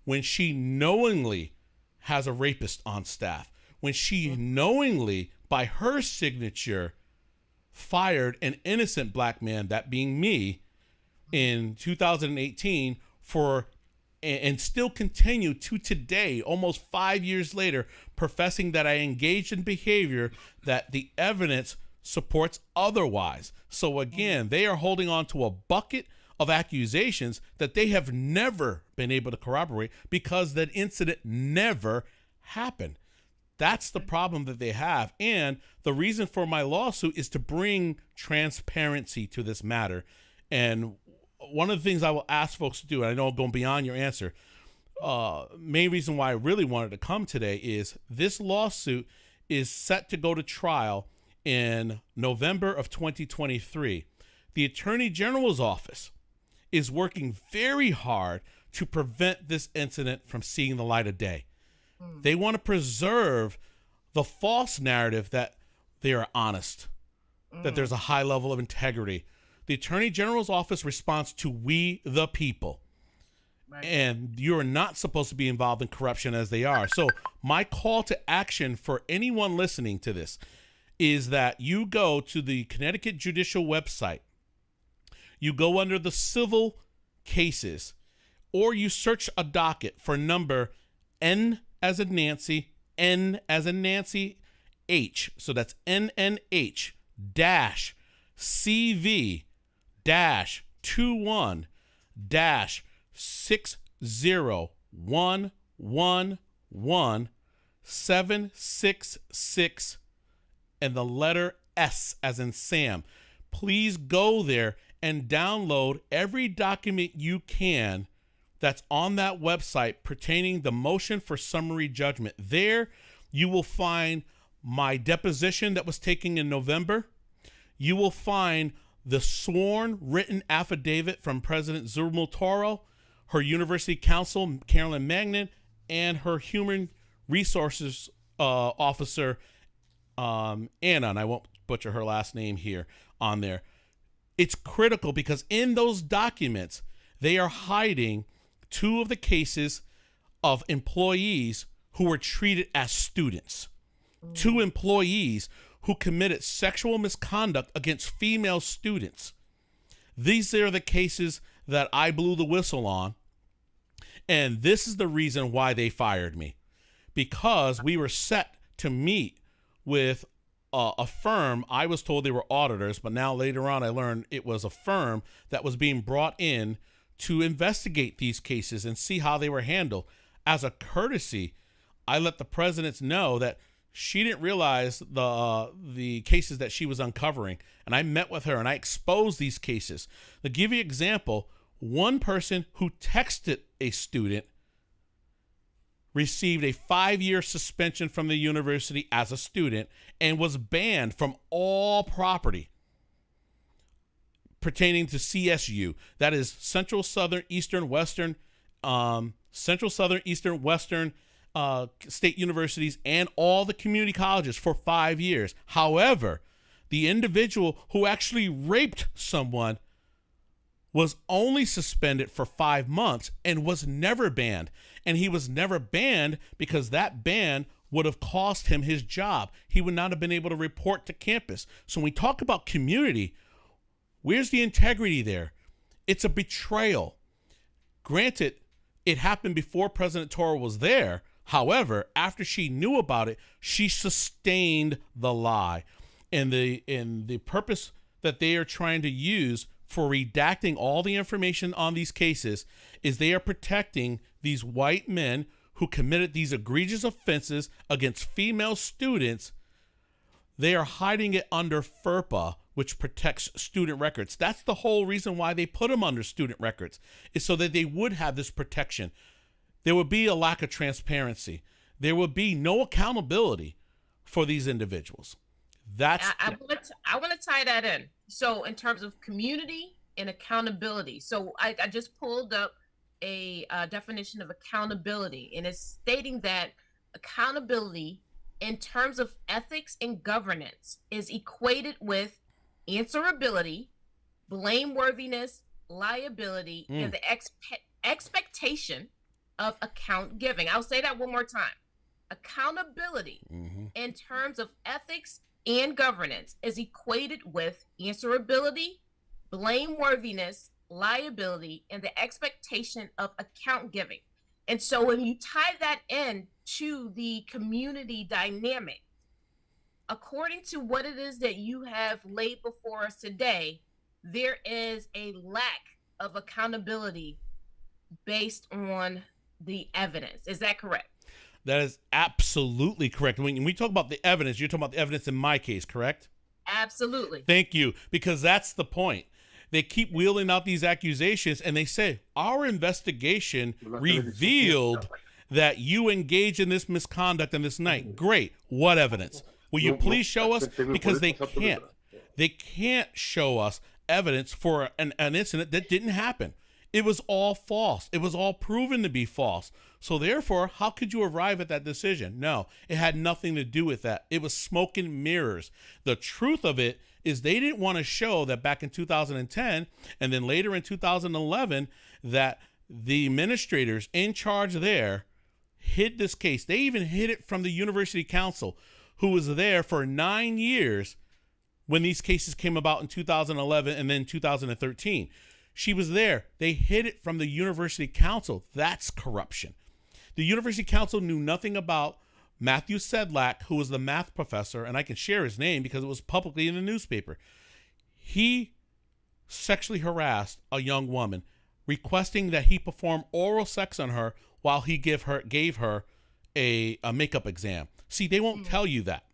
when she knowingly has a rapist on staff, when she knowingly, by her signature, fired an innocent black man, that being me, in 2018 and still continue to today, almost 5 years later, professing that I engaged in behavior that the evidence supports otherwise. So again, they are holding on to a bucket of accusations that they have never been able to corroborate because that incident never happened. That's the problem that they have. And the reason for my lawsuit is to bring transparency to this matter. And one of the things I will ask folks to do, and I know I'm going beyond your answer, main reason why I really wanted to come today is this lawsuit is set to go to trial in November of 2023. The Attorney General's office is working very hard to prevent this incident from seeing the light of day. They want to preserve the false narrative that they are honest, that there's a high level of integrity. The Attorney General's office responds to we the people. Right. And you're not supposed to be involved in corruption as they are. So my call to action for anyone listening to this is that you go to the Connecticut Judicial website, you go under the civil cases, or you search a docket for number N as in Nancy, N as in Nancy, H. So that's NNH dash CV dash 21 dash 60111 and the letter S as in Sam. Please go there and download every document you can that's on that website pertaining the motion for summary judgment. There you will find my deposition that was taken in November. You will find the sworn written affidavit from President Zumo Toro, her university counsel, Carolyn Magnan, and her human resources officer, Anna, and I won't butcher her last name here on there. It's critical because in those documents, they are hiding two of the cases of employees who were treated as students. Two employees who committed sexual misconduct against female students. These are the cases that I blew the whistle on. And this is the reason why they fired me, because we were set to meet with a firm. I was told they were auditors, but now later on I learned it was a firm that was being brought in to investigate these cases and see how they were handled. As a courtesy, I let the presidents know that she didn't realize the cases that she was uncovering. And I met with her and I exposed these cases. To give you an example, one person who texted a student received a 5-year suspension from the university as a student and was banned from all property pertaining to CSU. That is Central Southern Eastern Western state universities and all the community colleges for 5 years. However, the individual who actually raped someone was only suspended for 5 months and was never banned. And he was never banned because that ban would have cost him his job. He would not have been able to report to campus. So when we talk about community, where's the integrity there? It's a betrayal. Granted, it happened before President Toro was there. However, after she knew about it, she sustained the lie. And the purpose that they are trying to use for redacting all the information on these cases is they are protecting these white men who committed these egregious offenses against female students. They are hiding it under FERPA, which protects student records. That's the whole reason why they put them under student records, is so that they would have this protection. There would be a lack of transparency. There would be no accountability for these individuals. I want to tie that in. So in terms of community and accountability, so I just pulled up a definition of accountability, and it's stating that accountability in terms of ethics and governance is equated with answerability, blameworthiness, liability, and the expectation of account giving. I'll say that one more time. Accountability in terms of ethics and governance is equated with answerability, blameworthiness, liability, and the expectation of account giving. And so when you tie that in to the community dynamic, according to what it is that you have laid before us today, there is a lack of accountability based on the evidence. Is that correct? That is absolutely correct. When we talk about the evidence, you're talking about the evidence in my case, correct? Absolutely. Thank you, because that's the point. They keep wheeling out these accusations and they say, our investigation revealed that you engaged in this misconduct on this night. Great. What evidence? Will you please show us? Because they can't. They can't show us evidence for an incident that didn't happen. It was all false. It was all proven to be false. So therefore, how could you arrive at that decision? No, it had nothing to do with that. It was smoke and mirrors. The truth of it is they didn't want to show that back in 2010 and then later in 2011 that the administrators in charge there hid this case. They even hid it from the university council, who was there for 9 years when these cases came about in 2011 and then 2013. She was there. They hid it from the university council. That's corruption. The university council knew nothing about Matthew Sedlak, who was the math professor, and I can share his name because it was publicly in the newspaper. He sexually harassed a young woman, requesting that he perform oral sex on her while he gave her a makeup exam. See, they won't tell you that.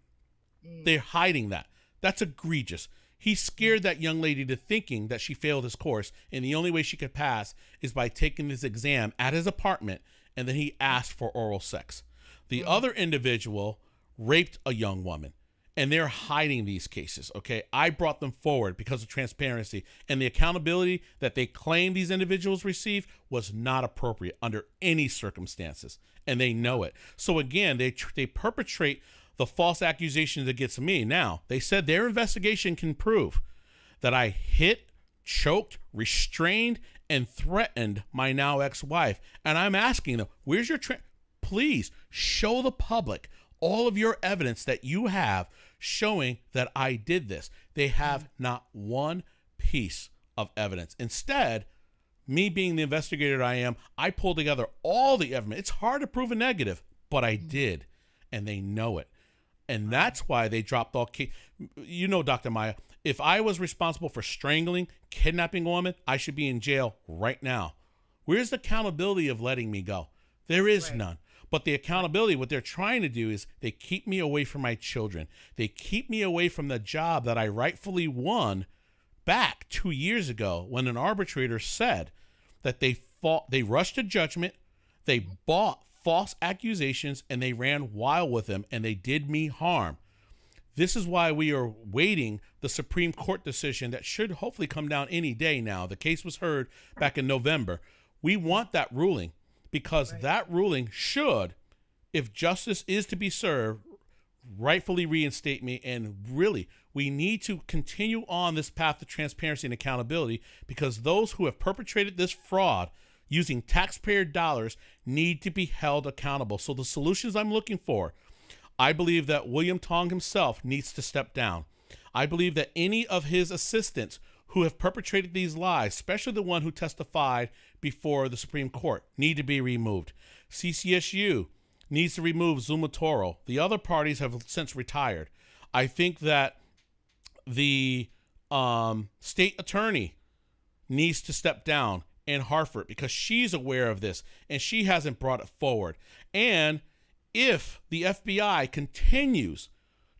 They're hiding that. That's egregious. He scared that young lady to thinking that she failed his course, and the only way she could pass is by taking this exam at his apartment, and then he asked for oral sex. The other individual raped a young woman, and they're hiding these cases, okay? I brought them forward because of transparency, and the accountability that they claim these individuals received was not appropriate under any circumstances, and they know it. So again, they perpetrate the false accusations against me. Now, they said their investigation can prove that I hit, choked, restrained, and threatened my now ex-wife. And I'm asking them, where's your please show the public all of your evidence that you have showing that I did this. They have not one piece of evidence. Instead, me being the investigator I am, I pulled together all the evidence. It's hard to prove a negative, but I did, and they know it. And that's why they dropped all cases. You know, Dr. Maya, if I was responsible for strangling, kidnapping a woman, I should be in jail right now. Where's the accountability of letting me go? There is none. But the accountability, what they're trying to do is they keep me away from my children. They keep me away from the job that I rightfully won back 2 years ago when an arbitrator said that they rushed to judgment, they bought false accusations, and they ran wild with them, and they did me harm. This is why we are waiting the Supreme Court decision that should hopefully come down any day now. The case was heard back in November. We want that ruling because that ruling should, if justice is to be served, rightfully reinstate me. And really, we need to continue on this path to transparency and accountability because those who have perpetrated this fraud using taxpayer dollars need to be held accountable. So the solutions I'm looking for, I believe that William Tong himself needs to step down. I believe that any of his assistants who have perpetrated these lies, especially the one who testified before the Supreme Court, need to be removed. CCSU needs to remove Zuma Toro. The other parties have since retired. I think that the state attorney needs to step down in Hartford because she's aware of this and she hasn't brought it forward. And if the FBI continues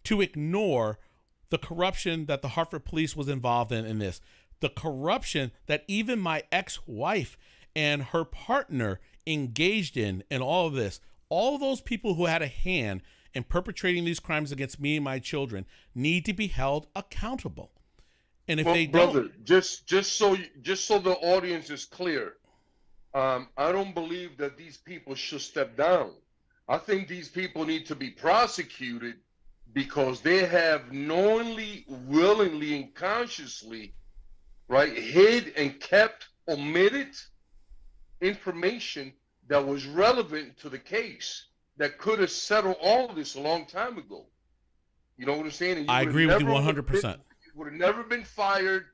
to ignore the corruption that the Hartford police was involved in this, the corruption that even my ex-wife and her partner engaged in all of this, all of those people who had a hand in perpetrating these crimes against me and my children need to be held accountable. And if they don't, just so the audience is clear, I don't believe that these people should step down. I think these people need to be prosecuted because they have knowingly, willingly, and consciously, hid and kept omitted information that was relevant to the case that could have settled all of this a long time ago. You know what I'm saying? I agree with you 100%. You would have never been fired.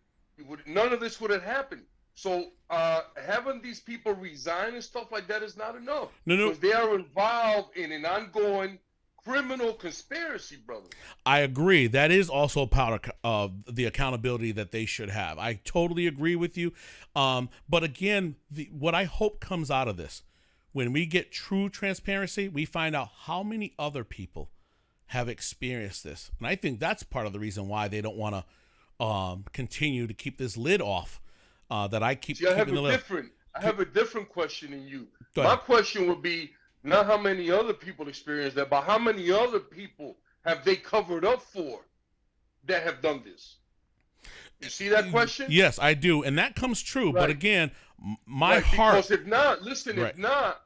None of this would have happened. So having these people resign and stuff like that is not enough. No. Because they are involved in an ongoing criminal conspiracy, brother. I agree. That is also part of the accountability that they should have. I totally agree with you. But again, what I hope comes out of this, when we get true transparency, we find out how many other people have experienced this. And I think that's part of the reason why they don't want to continue to keep this lid off. That I keep. See, I have a different question than you. My question would be not how many other people experience that, but how many other people have they covered up for that have done this? You see that question? Yes, I do, and that comes true. Right. But again, my heart. Because if not,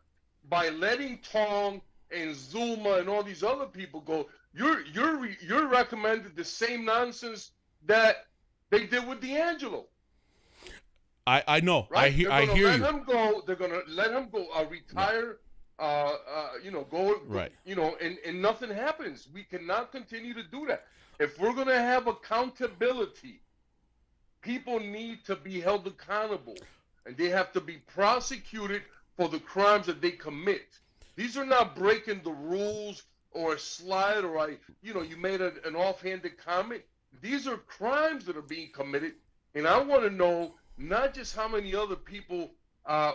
by letting Tong and Zuma and all these other people go, you're recommending the same nonsense that they did with D'Angelo. I know. Right? I hear you. They're gonna let him go. Retire. Go. Right. And nothing happens. We cannot continue to do that. If we're gonna have accountability, people need to be held accountable, and they have to be prosecuted for the crimes that they commit. These are not breaking the rules or a slide or you made an offhanded comment. These are crimes that are being committed, and I want to know. Not just how many other people has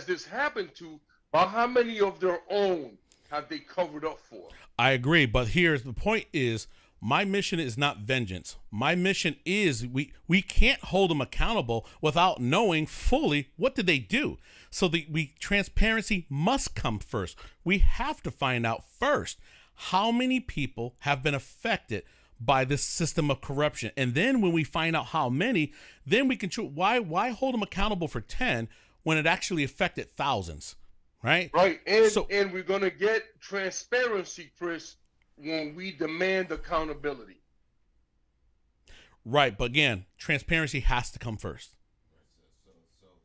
this happened to, but how many of their own have they covered up for? I agree, but here's the point: is my mission is not vengeance. My mission is we can't hold them accountable without knowing fully what did they do. So transparency must come first. We have to find out first how many people have been affected by this system of corruption. And then when we find out how many, then we can choose. Why hold them accountable for 10 when it actually affected thousands, right? Right. And we're going to get transparency, Chris, when we demand accountability. Right. But again, transparency has to come first.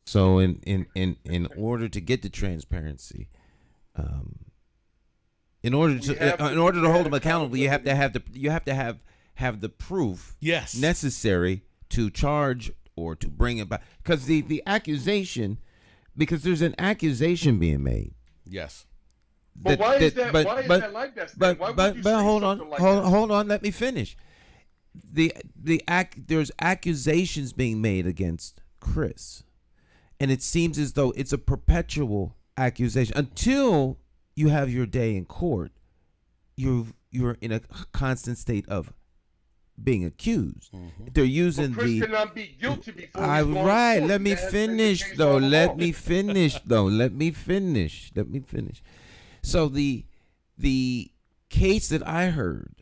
So in order to get the transparency, in order to hold them accountable, you have to have the proof yes. necessary to charge or to bring it back. Because the accusation, because there's an accusation being made. Yes. But why is that like that? But hold on. Let me finish. There's accusations being made against Chris, and it seems as though it's a perpetual accusation until you have your day in court. You're in a constant state of being accused. Mm-hmm. They're using Chris cannot be guilty before he's going right. to court. Let me finish though. Let me finish. So the case that I heard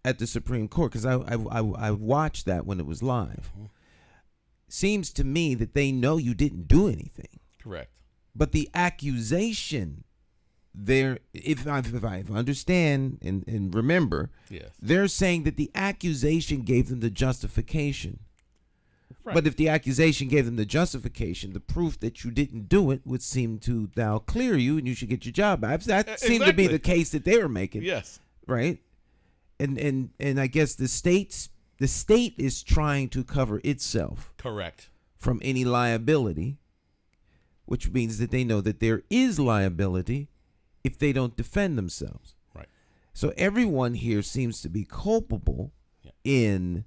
at the Supreme Court, because I watched that when it was live, seems to me that they know you didn't do anything. Correct. But the accusation there, if I understand and remember, yes, they're saying that the accusation gave them the justification. Right. But if the accusation gave them the justification, the proof that you didn't do it would seem to now clear you and you should get your job back. That seemed to be the case that they were making. Yes. Right? And I guess the state is trying to cover itself. Correct. From any liability, which means that they know that there is liability if they don't defend themselves. Right. So everyone here seems to be culpable in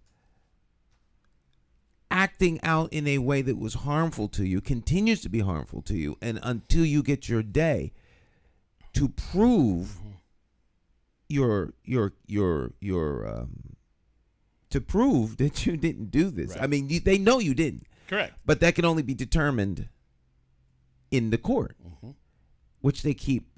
acting out in a way that was harmful to you, continues to be harmful to you, and until you get your day to prove to prove that you didn't do this. Right. I mean, they know you didn't. Correct. But that can only be determined in the court, which they keep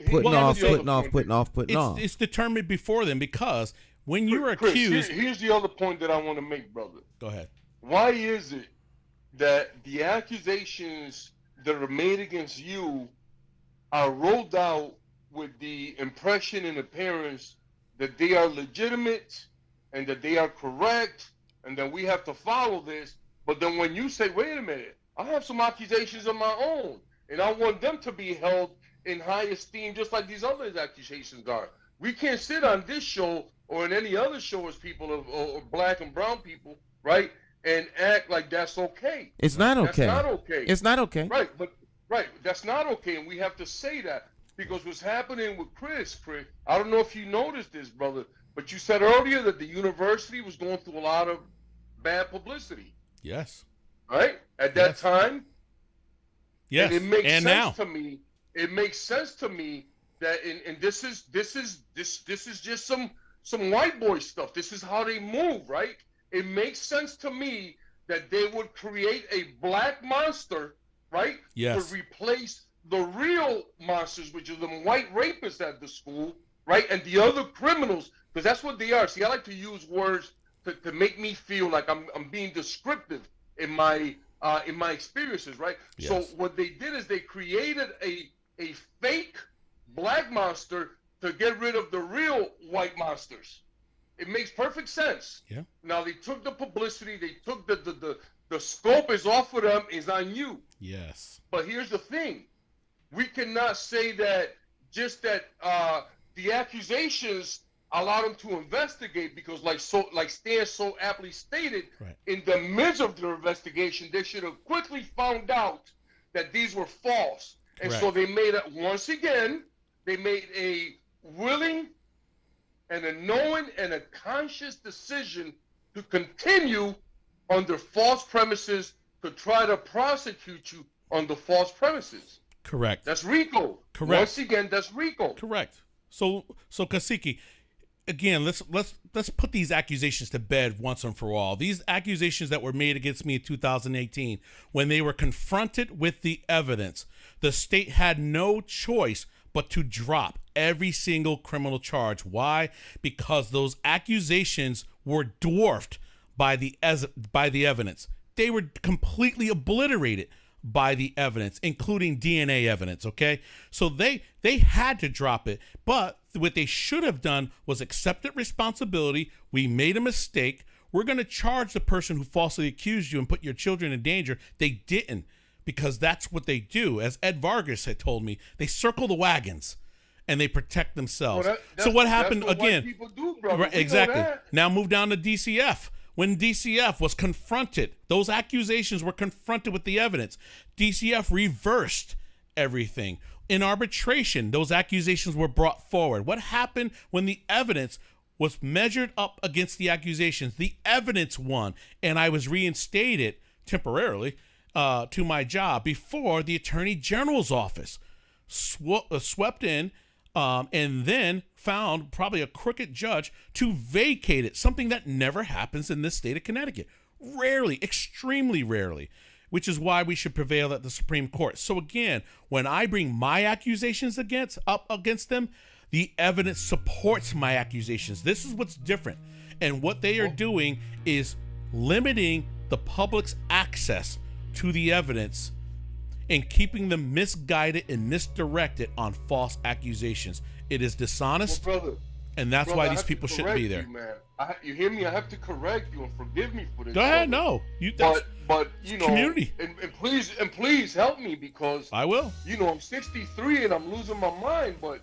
putting off. It's determined before them because when you're accused. Here's the other point that I want to make, brother. Go ahead. Why is it that the accusations that are made against you are rolled out with the impression and appearance that they are legitimate and that they are correct and that we have to follow this? But then when you say, wait a minute, I have some accusations of my own, and I want them to be held in high esteem just like these other accusations are. We can't sit on this show or in any other show as people or black and brown people, right, and act like that's okay. It's not okay. That's not okay. It's not okay. Right, that's not okay, and we have to say that because what's happening with Chris, I don't know if you noticed this, brother, but you said earlier that the university was going through a lot of bad publicity. Yes. Right? At that time? Yes. And it makes sense now. to me. It makes sense to me that and this is just some white boy stuff. This is how they move, right? It makes sense to me that they would create a black monster, right? Yes. To replace the real monsters, which are the white rapists at the school, right? And the other criminals, because that's what they are. See, I like to use words to make me feel like I'm being descriptive in my experiences, right? Yes. So what they did is they created a fake black monster to get rid of the real white monsters. It makes perfect sense. Yeah. Now they took the publicity, they took the scope is off of them, is on you. Yes. But here's the thing. We cannot say that just that the accusations allow them to investigate because like Stan so aptly stated, right, in the midst of their investigation, they should have quickly found out that these were false. And Correct. So they made it once again, they made a willing and a knowing and a conscious decision to continue under false premises to try to prosecute you on the false premises. Correct. That's RICO. Correct. Once again, that's RICO. Correct. So Kasiki, again, let's put these accusations to bed once and for all. These accusations that were made against me in 2018, when they were confronted with the evidence, the state had no choice but to drop every single criminal charge. Why? Because those accusations were dwarfed by the evidence. They were completely obliterated by the evidence, including DNA evidence, okay? So they had to drop it, but what they should have done was accepted responsibility. We made a mistake. We're going to charge the person who falsely accused you and put your children in danger. They didn't, because that's what they do. As Ed Vargas had told me, they circle the wagons and they protect themselves. Well, so what happened that's what again? White people do, brother. Right, exactly. Now move down to DCF. When DCF was confronted, those accusations were confronted with the evidence. DCF reversed everything. In arbitration, those accusations were brought forward. What happened when the evidence was measured up against the accusations? The evidence won, and I was reinstated temporarily to my job before the Attorney General's office swept in and then found probably a crooked judge to vacate it, something that never happens in this state of Connecticut. Rarely, extremely rarely, which is why we should prevail at the Supreme Court. So again, when I bring my accusations up against them, the evidence supports my accusations. This is what's different. And what they are doing is limiting the public's access to the evidence and keeping them misguided and misdirected on false accusations. It is dishonest, and that's why these people shouldn't be there. You hear me? I have to correct you and forgive me for this. Go ahead, no. But you know, community. And please help me, because I will. You know, I'm 63 and I'm losing my mind, but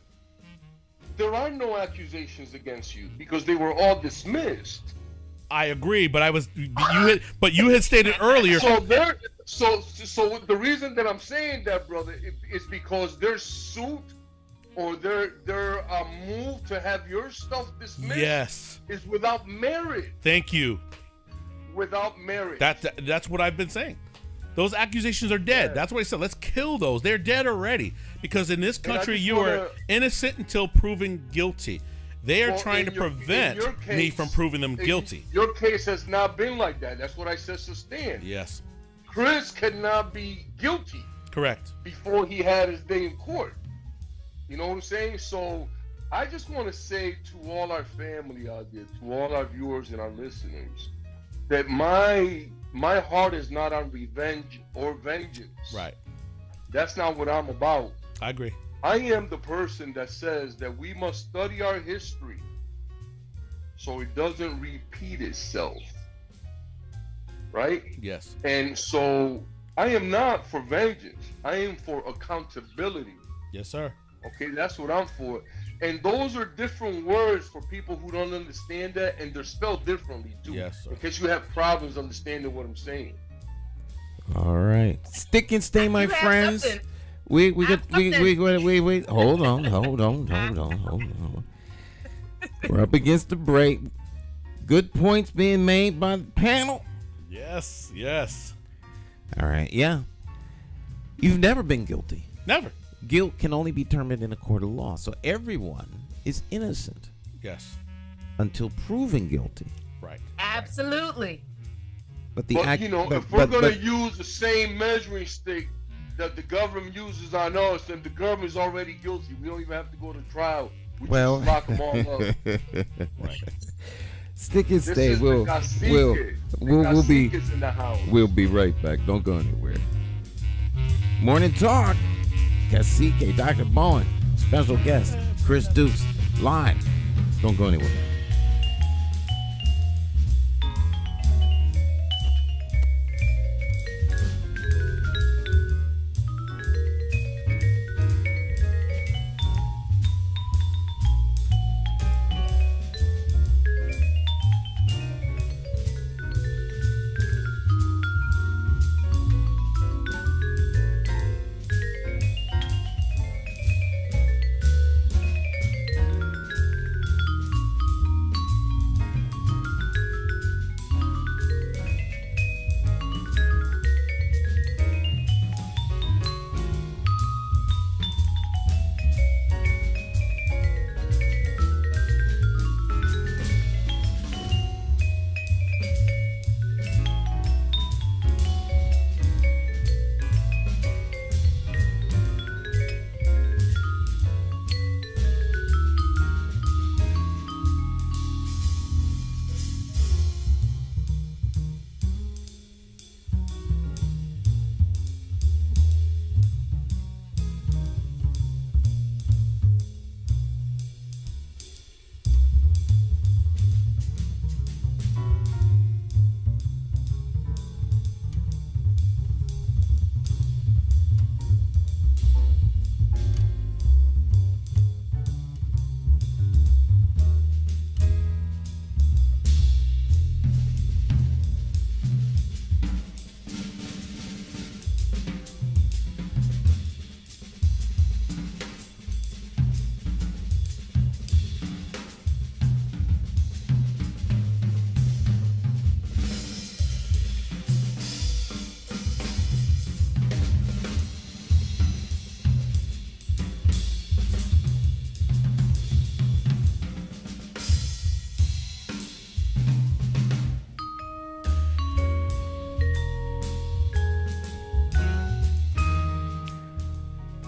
there are no accusations against you because they were all dismissed. I agree, but you had stated earlier. So the reason that I'm saying that, brother, is because their suit or their move to have your stuff dismissed is without merit. Thank you. Without merit. That's what I've been saying. Those accusations are dead. That's what I said. Let's kill those. They're dead already. Because in this country, you are innocent until proven guilty. They are trying to prevent me from proving them guilty. Your case has not been like that. That's what I said, sustain. Yes. Chris cannot be guilty. Correct. Before he had his day in court. You know what I'm saying? So I just want to say to all our family out there, to all our viewers and our listeners, that my heart is not on revenge or vengeance. Right. That's not what I'm about. I agree. I am the person that says that we must study our history so it doesn't repeat itself. Right? Yes. And so I am not for vengeance. I am for accountability. Yes, sir. Okay, that's what I'm for. And those are different words for people who don't understand that, and they're spelled differently too. Yes, sir. In case you have problems understanding what I'm saying. All right. Stick and stay, my friends. Wait. Hold on. We're up against the break. Good points being made by the panel. Yes. All right. Yeah. You've never been guilty. Never. Guilt can only be determined in a court of law. So everyone is innocent. Yes. Until proven guilty. Right. Absolutely. But if we're going to use the same measuring stick that the government uses on us, then the government's already guilty. We don't even have to go to trial. We just lock them all up. Right. Stick and stay. We'll be right back. Don't go anywhere. Morning Talk. Cacique, Dr. Bowen, special guest Chris Dukes, live. Don't go anywhere.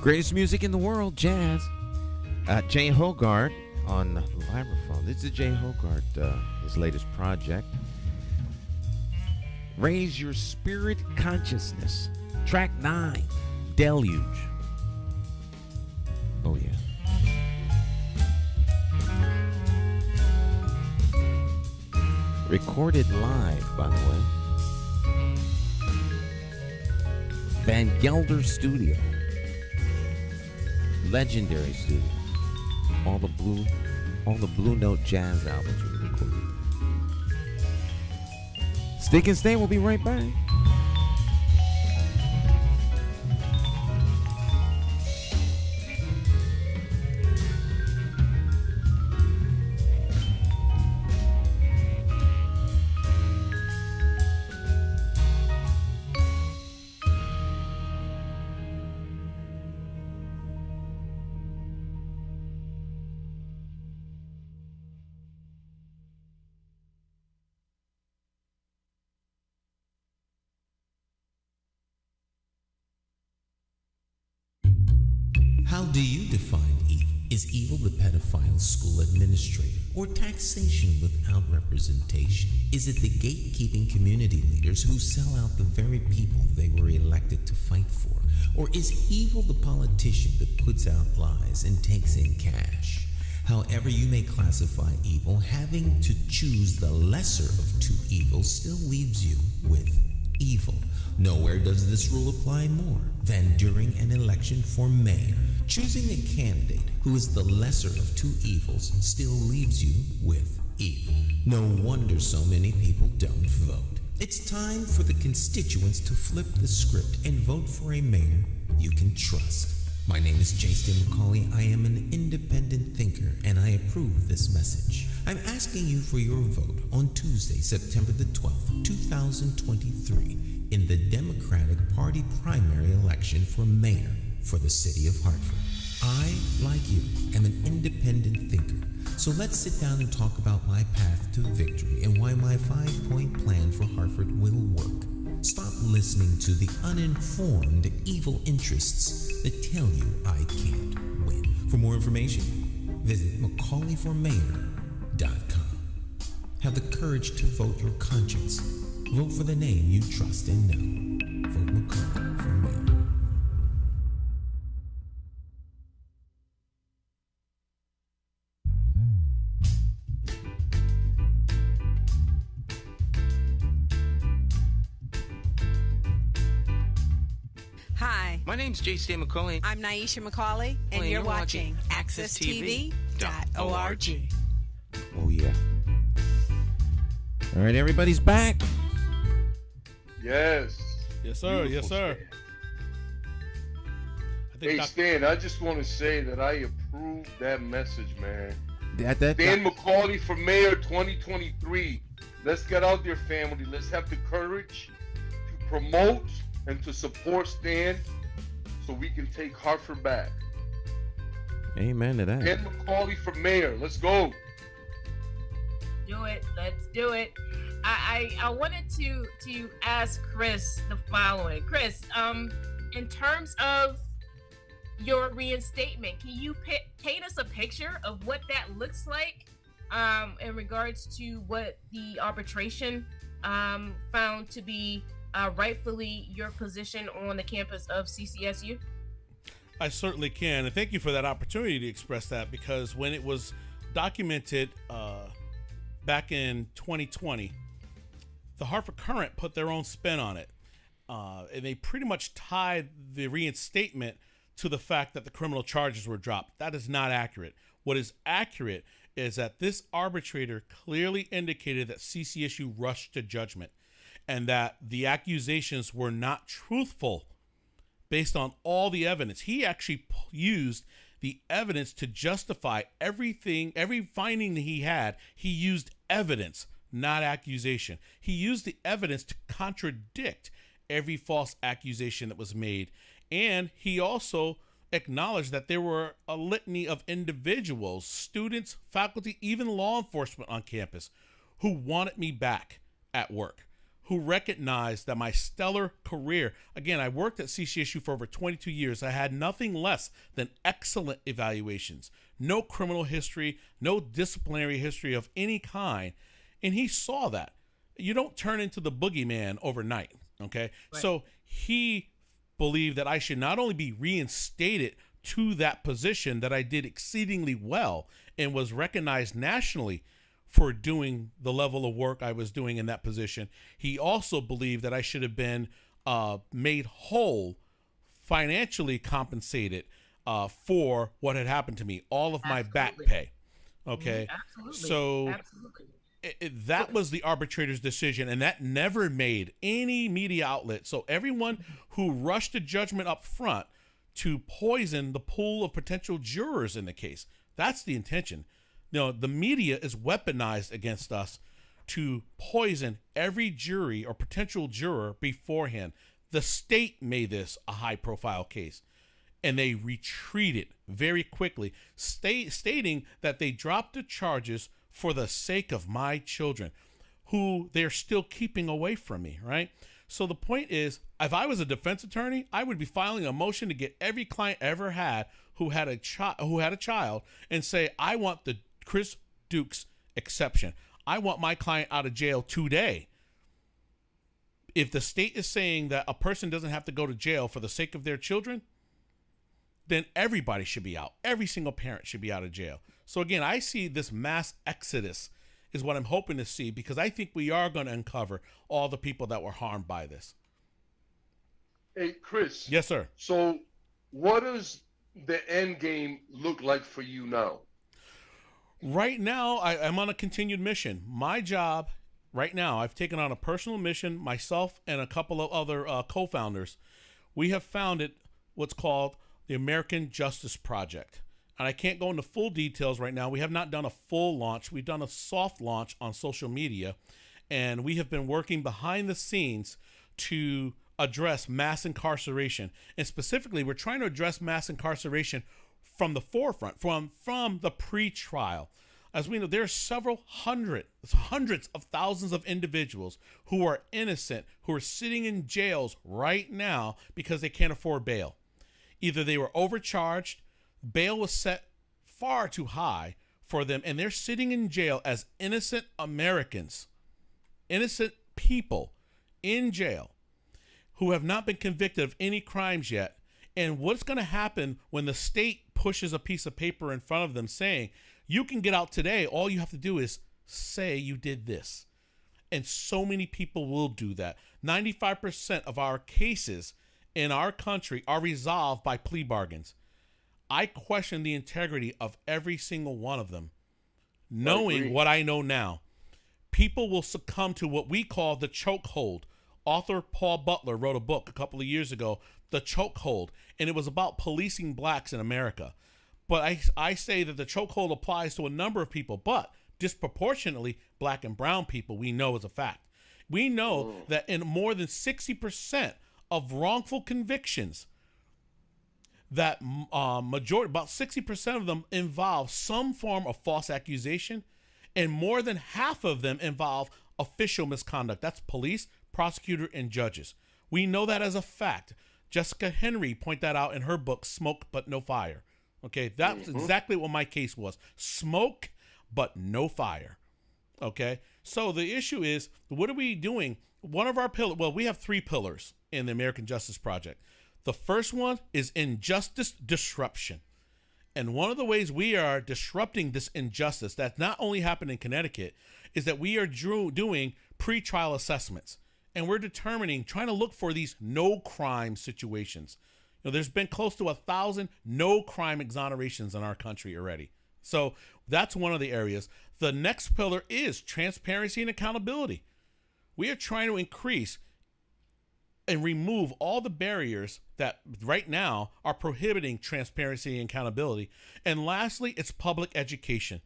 Greatest music in the world, jazz. Jay Hogarth on the vibraphone. This is Jay Hogarth, his latest project. Raise Your Spirit Consciousness. Track 9, Deluge. Oh, yeah. Recorded live, by the way. Van Gelder Studio. Legendary studio. All the Blue Note jazz albums were recorded. Stick and stay, we'll be right back. How do you define evil? Is evil the pedophile school administrator or taxation without representation? Is it the gatekeeping community leaders who sell out the very people they were elected to fight for? Or is evil the politician that puts out lies and takes in cash? However you may classify evil, having to choose the lesser of two evils still leaves you with evil. Nowhere does this rule apply more than during an election for mayor. Choosing a candidate who is the lesser of two evils still leaves you with evil. No wonder so many people don't vote. It's time for the constituents to flip the script and vote for a mayor you can trust. My name is Jason McCauley. I am an independent thinker, and I approve this message. I'm asking you for your vote on Tuesday, September the 12th, 2023, in the Democratic Party primary election for mayor for the city of Hartford. I, like you, am an independent thinker. So let's sit down and talk about my path to victory and why my 5-point plan for Hartford will work. Stop listening to the uninformed evil interests that tell you I can't win. For more information, visit McCauleyformayor.com. Have the courage to vote your conscience. Vote for the name you trust and know. Vote McCauley for mayor. Hi, My name's J.C. McCauley. I'm Naisha McCauley, and you're watching AccessTV.org. Oh, yeah. All right, everybody's back. Yes. Yes, sir. Beautiful, Yes, sir. Stan. Hey, Stan, I just want to say that I approve that message, man. Stan McCauley for mayor 2023. Let's get out there, family. Let's have the courage to promote and to support Stan so we can take Hartford back. Amen to that. Stan McCauley for mayor. Let's go. Do it. Let's do it. I wanted to ask Chris the following. Chris, in terms of your reinstatement, can you paint us a picture of what that looks like in regards to what the arbitration found to be rightfully your position on the campus of CCSU? I certainly can, and thank you for that opportunity to express that, because when it was documented back in 2020, the Hartford Courant put their own spin on it, and they pretty much tied the reinstatement to the fact that the criminal charges were dropped. That is not accurate. What is accurate is that this arbitrator clearly indicated that CCSU rushed to judgment and that the accusations were not truthful based on all the evidence. He actually used the evidence to justify everything, every finding that he had. He used evidence, not accusation. He used the evidence to contradict every false accusation that was made. And he also acknowledged that there were a litany of individuals, students, faculty, even law enforcement on campus who wanted me back at work, who recognized that my stellar career, again, I worked at CCSU for over 22 years. I had nothing less than excellent evaluations, no criminal history, no disciplinary history of any kind. And he saw that. You don't turn into the boogeyman overnight, okay? Right. So he believed that I should not only be reinstated to that position that I did exceedingly well and was recognized nationally for doing the level of work I was doing in that position. He also believed that I should have been made whole, financially compensated for what had happened to me, all of my back pay. Okay. Absolutely. So Absolutely. That was the arbitrator's decision, and that never made any media outlet. So everyone who rushed to judgment up front to poison the pool of potential jurors in the case, that's the intention. The media is weaponized against us to poison every jury or potential juror beforehand. The state made this a high-profile case, and they retreated very quickly, stating that they dropped the charges for the sake of my children, who they're still keeping away from me, right? So the point is, if I was a defense attorney, I would be filing a motion to get every client ever had who had a child and say, I want the Chris Dukes exception. I want my client out of jail today. If the state is saying that a person doesn't have to go to jail for the sake of their children, then everybody should be out. Every single parent should be out of jail. So again, I see this mass exodus is what I'm hoping to see, because I think we are going to uncover all the people that were harmed by this. Hey, Chris. Yes, sir. So what does the end game look like for you now? Right now, I'm on a continued mission. My job right now, I've taken on a personal mission, myself and a couple of other co-founders. We have founded what's called the American Justice Project. And I can't go into full details right now. We have not done a full launch. We've done a soft launch on social media. And we have been working behind the scenes to address mass incarceration. And specifically, we're trying to address mass incarceration from the forefront, from the pre-trial. As we know, there are hundreds of thousands of individuals who are innocent, who are sitting in jails right now because they can't afford bail. Either they were overcharged, bail was set far too high for them, and they're sitting in jail as innocent Americans, innocent people in jail who have not been convicted of any crimes yet. And what's going to happen when the state pushes a piece of paper in front of them saying, you can get out today, all you have to do is say you did this. And so many people will do that. 95% of our cases in our country are resolved by plea bargains. I question the integrity of every single one of them. Knowing what I know now, people will succumb to what we call the chokehold. Author Paul Butler wrote a book a couple of years ago, The Chokehold, and it was about policing blacks in America. But I say that the chokehold applies to a number of people, but disproportionately black and brown people, we know as a fact. We know that in more than 60% of wrongful convictions, that majority, about 60% of them involve some form of false accusation, and more than half of them involve official misconduct. That's police, prosecutor, and judges. We know that as a fact. Jessica Henry pointed that out in her book, Smoke But No Fire. Okay, that's exactly what my case was. Smoke, but no fire. Okay, so the issue is, what are we doing? One of our pillars, well, we have 3 pillars in the American Justice Project. The first one is injustice disruption. And one of the ways we are disrupting this injustice that's not only happened in Connecticut is that we are doing pre-trial assessments. And we're trying to look for these no crime situations. There's been close to 1,000 no crime exonerations in our country already. So that's one of the areas. The next pillar is transparency and accountability. We are trying to increase and remove all the barriers that right now are prohibiting transparency and accountability. And lastly, it's public education.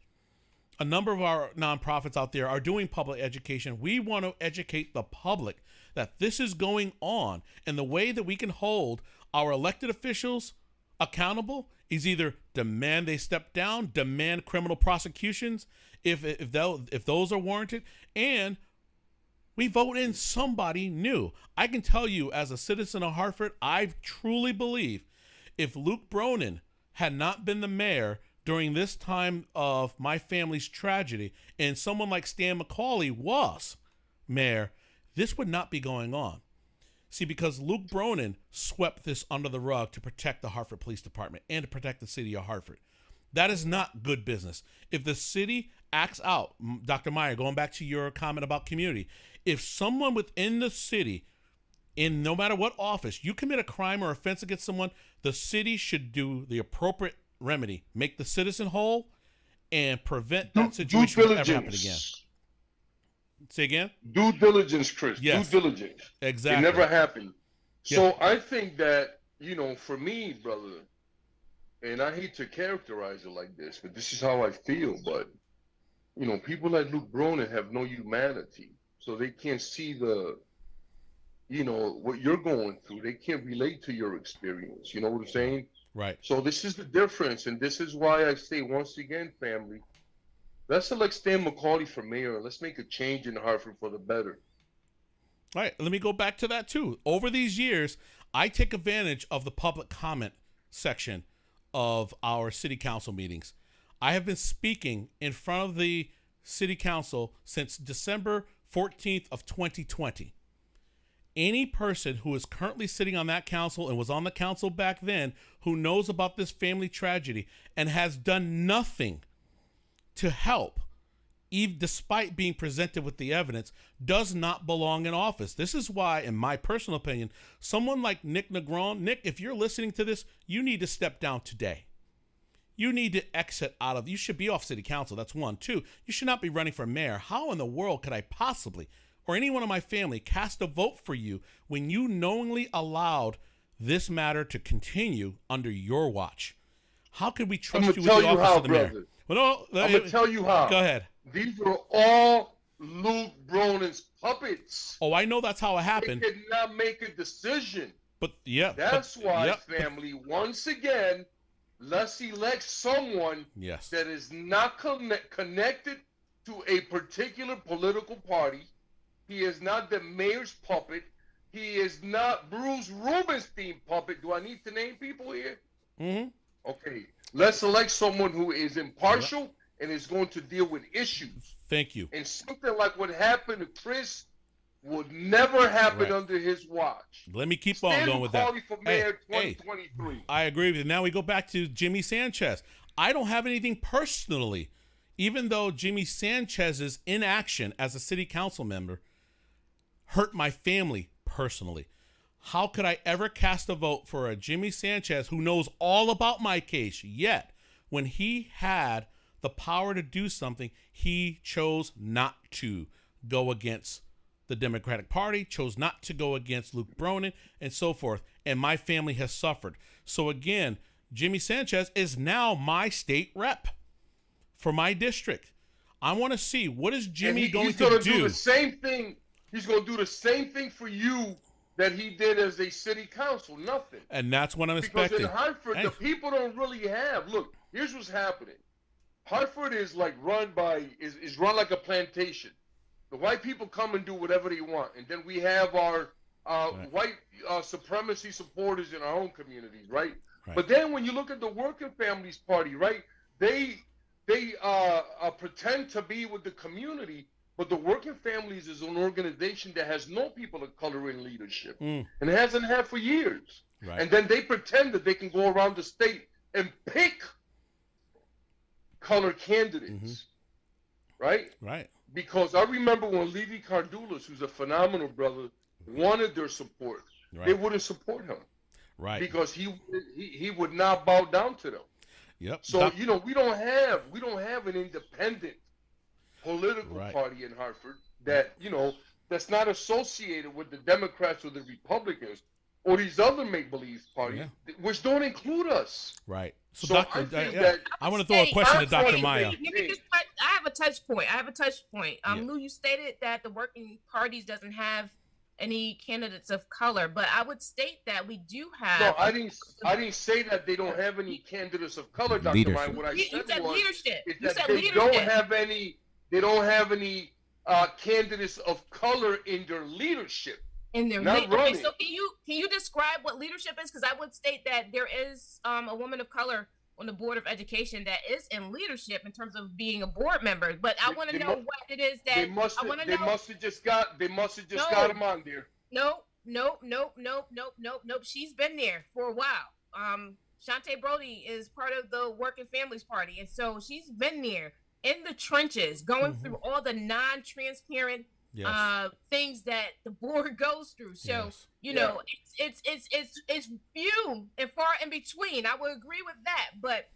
A number of our nonprofits out there are doing public education. We want to educate the public that this is going on, and the way that we can hold our elected officials accountable is either demand they step down, demand criminal prosecutions if those are warranted, and We vote in somebody new. I can tell you, as a citizen of Hartford, I truly believe if Luke Bronin had not been the mayor during this time of my family's tragedy, and someone like Stan McCauley was mayor, this would not be going on. See, because Luke Bronin swept this under the rug to protect the Hartford Police Department and to protect the city of Hartford. That is not good business. If the city acts out, Dr. Meyer, going back to your comment about community, if someone within the city, in no matter what office, you commit a crime or offense against someone, the city should do the appropriate remedy, make the citizen whole, and prevent that situation from ever happening again. Say again? Due diligence, Chris. Yes. Due diligence. Exactly. It never happened. Yeah. So I think that, for me, brother, and I hate to characterize it like this, but this is how I feel, but, people like Luke Bronin have no humanity. So they can't see what you're going through. They can't relate to your experience. You know what I'm saying? Right. So this is the difference. And this is why I say, once again, family, let's elect Stan McCauley for mayor. Let's make a change in Hartford for the better. All right. Let me go back to that, too. Over these years, I take advantage of the public comment section of our city council meetings. I have been speaking in front of the city council since December 14th of 2020. Any person who is currently sitting on that council and was on the council back then who knows about this family tragedy and has done nothing to help, even despite being presented with the evidence, does not belong in office. This is why, in my personal opinion, someone like Nick Negron, Nick, if you're listening to this, you need to step down today. You need to exit out of, you should be off city council. That's one. Two, you should not be running for mayor. How in the world could I possibly, or anyone in my family, cast a vote for you when you knowingly allowed this matter to continue under your watch? How could we trust you with the office of the mayor? Well, no, I'm going to tell you how. Go ahead. These are all Luke Bronin's puppets. Oh, I know that's how it happened. They did not make a decision. But, yeah. That's why, family, once again, let's elect someone that is not connected to a particular political party. He is not the mayor's puppet. He is not Bruce Rubenstein's puppet. Do I need to name people here? Mm-hmm. Okay. Let's elect someone who is impartial and is going to deal with issues. Thank you. And something like what happened to Chris would never happen under his watch. Let me keep on going with that. For mayor 2023. I agree with you. Now we go back to Jimmy Sanchez. I don't have anything personally, even though Jimmy Sanchez's inaction as a city council member hurt my family personally. How could I ever cast a vote for a Jimmy Sanchez who knows all about my case, yet when he had the power to do something, he chose not to go against the Democratic Party, chose not to go against Luke Bronin, and so forth, and my family has suffered. So again, Jimmy Sanchez is now my state rep for my district. I want to see, what is Jimmy going to do? The same thing. He's going to do the same thing for you that he did as a city council. Nothing. And that's what I'm expecting. Because in Hartford, the people don't really have. Look, here's what's happening. Hartford is like run like a plantation. The white people come and do whatever they want, and then we have our white supremacy supporters in our own communities, right? But then when you look at the Working Families Party, right? They pretend to be with the community. But the Working Families is an organization that has no people of color in leadership, and it hasn't had for years. Right. And then they pretend that they can go around the state and pick color candidates, right? Right. Because I remember when Levy Cardulas, who's a phenomenal brother, wanted their support, they wouldn't support him, right? Because he would not bow down to them. Yep. So we don't have an independent political party in Hartford that that's not associated with the Democrats or the Republicans or these other make-believe parties, which don't include us. Right. So I want to throw a question to Dr. Maya. I have a touch point. Lou, you stated that the working parties doesn't have any candidates of color, but I would state that we do have. No, I didn't say that they don't have any candidates of color, Dr. Maya. What I said was leadership. They don't have any candidates of color in their leadership. In their not running. Okay, so can you describe what leadership is? Because I would state that there is a woman of color on the board of education that is in leadership in terms of being a board member. But I want to know what it is that they must have just got him on there. Nope. She's been there for a while. Shantae Brody is part of the Working Families Party, and so she's been there in the trenches, going through all the non-transparent things that the board goes through. So you know, it's few and far in between. I would agree with that, but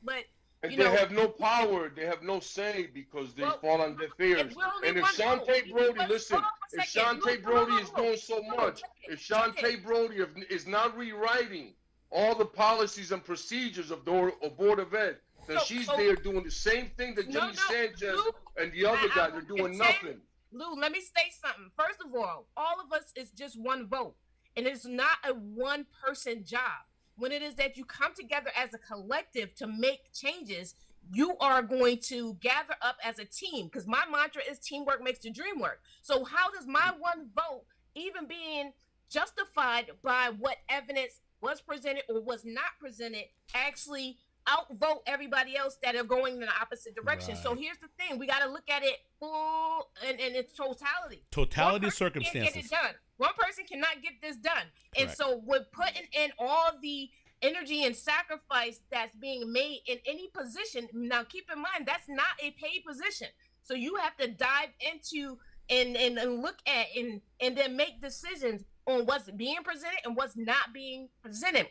and they have no power. They have no say because they fall on deaf ears. And if Shantae Brody, listen, if Shantae Brody is doing so much, if Shantae Brody is not rewriting all the policies and procedures of the Board of Ed, then she's there doing the same thing that Jimmy Sanchez and the other guys are doing nothing. Lou, let me say something. First of all of us is just one vote, and it's not a one-person job. When it is that you come together as a collective to make changes, you are going to gather up as a team, because my mantra is teamwork makes the dream work. So how does my one vote, even being justified by what evidence was presented or was not presented, actually outvote everybody else that are going in the opposite direction? Right. So here's the thing: we got to look at it full and its totality. Totality of circumstances. Can't get it done. One person cannot get this done, and so with putting in all the energy and sacrifice that's being made in any position. Now, keep in mind that's not a paid position, so you have to dive into and look at and then make decisions on what's being presented and what's not being presented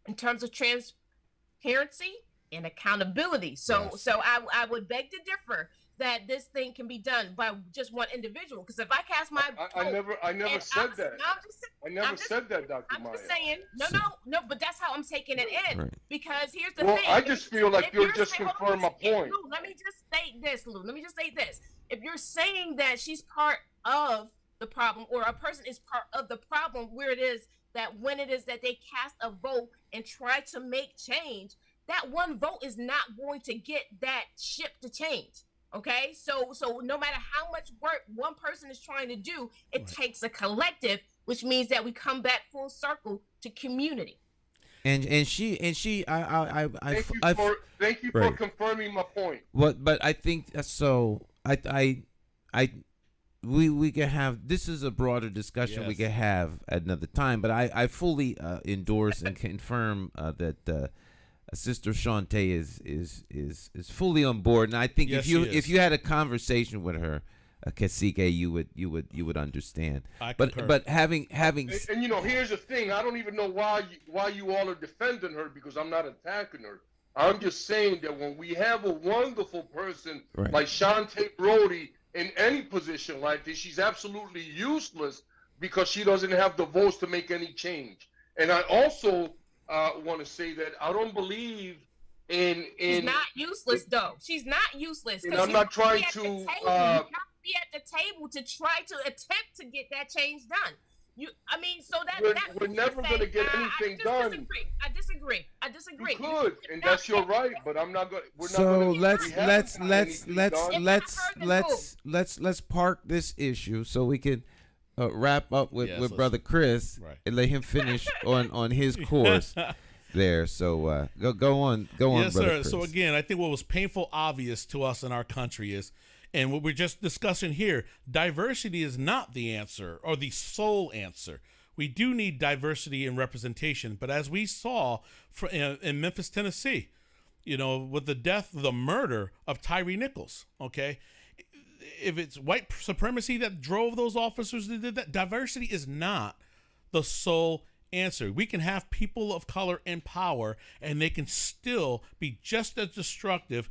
in terms of transparency and accountability. So I would beg to differ that this thing can be done by just one individual. Because if I cast my I never said that. I never said that, Dr. Maya. I'm just saying, no, but that's how I'm taking it in. Right. Because here's the thing. I just feel like you're just confirming my point. Lou, let me just state this, Lou. Let me just say this. If you're saying that she's part of the problem, or a person is part of the problem, where it is that when it is that they cast a vote and try to make change, that one vote is not going to get that ship to change. Okay, so no matter how much work one person is trying to do, it takes a collective, which means that we come back full circle to community. And thank you for confirming my point. But I think so. We can have, this is a broader discussion we can have at another time. But I fully endorse and confirm that. Sister Shantae is fully on board, and I think if you had a conversation with her, Cacique, you would understand. But having and you know, here's the thing: I don't even know why you all are defending her, because I'm not attacking her. I'm just saying that when we have a wonderful person like Shantae Brody in any position like this, she's absolutely useless because she doesn't have the votes to make any change. And I also want to say that I don't believe in. She's not useless, though. She's not useless. And I'm not trying to be at the table to try to attempt to get that change done. We're never going to get anything done. I disagree. You could, and that's your right, but I'm not going. So let's park this issue so we can wrap up with Brother Chris and let him finish on his course there. So go on. Yes, Brother sir. Chris. So again, I think what was painful obvious to us in our country is, and what we're just discussing here, diversity is not the answer or the sole answer. We do need diversity and representation, but as we saw in Memphis, Tennessee, you know, with the murder of Tyree Nichols, okay? If it's white supremacy that drove those officers that did that, diversity is not the sole answer. We can have people of color in power, and they can still be just as destructive,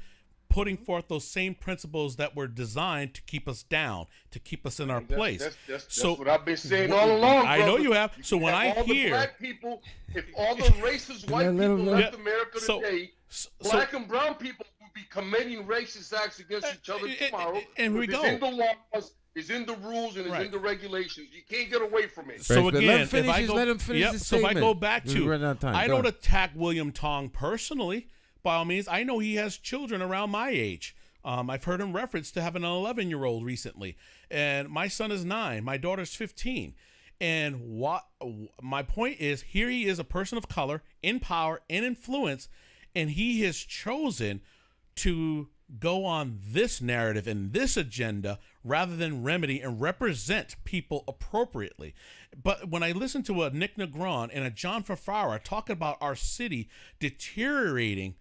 putting forth those same principles that were designed to keep us down, to keep us in our place. That's what I've been saying all along. I know you have. So when I hear black people, if all the racist white people left America today, black and brown people will be committing racist acts against each other tomorrow. And we go. It's in the laws, it's in the rules, and it's in the regulations. You can't get away from it. So again, if I go back to, I don't attack William Tong personally. By all means, I know he has children around my age. I've heard him reference to having an 11-year-old recently, and my son is 9. My daughter's 15. And what my point is, here he is, a person of color, in power and influence, and he has chosen to go on this narrative and this agenda rather than remedy and represent people appropriately. But when I listen to a Nick Negron and a John Fafara talking about our city deteriorating,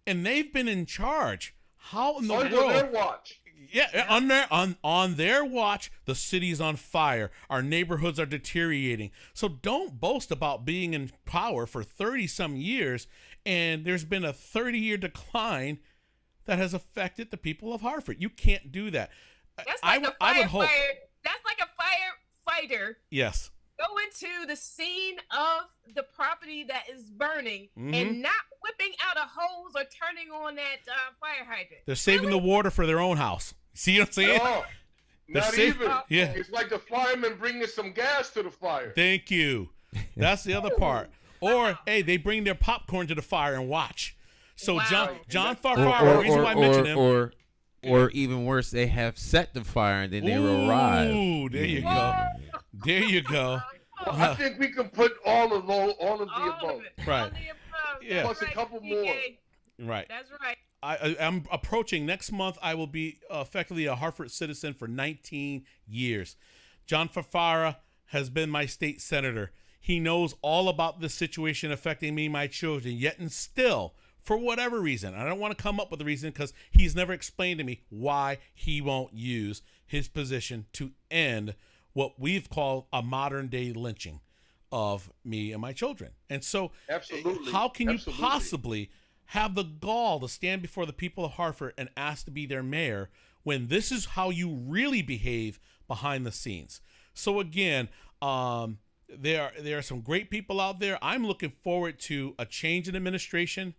and they've been in charge, how in the world? Their watch. Yeah, on their watch, the city's on fire. Our neighborhoods are deteriorating. So don't boast about being in power for 30-some years, and there's been a 30-year decline that has affected the people of Hartford. You can't do that. That's like I would hope. That's like a firefighter. Yes. Go into the scene of the property that is burning and not whipping out a hose or turning on that fire hydrant. They're saving the water for their own house. See what I'm saying? Oh, not even. Yeah. It's like the firemen bringing some gas to the fire. Thank you. That's the other part. Or, hey, they bring their popcorn to the fire and watch. So Wow. John Farfara, the reason why I mentioned him. Or even worse, they have set the fire and then they arrive. Ooh, there you go. There you go. Well, I think we can put all of the above. All of it. Right. All the above. Yeah. Plus a couple more. Right. That's right. I'm approaching next month. I will be effectively a Hartford citizen for 19 years. John Fafara has been my state senator. He knows all about this situation affecting me, my children, yet and still, for whatever reason, I don't want to come up with a reason because he's never explained to me why he won't use his position to end what we've called a modern day lynching of me and my children. And so Absolutely. How can you possibly have the gall to stand before the people of Hartford and ask to be their mayor when this is how you really behave behind the scenes? So again, there are some great people out there. I'm looking forward to a change in administration.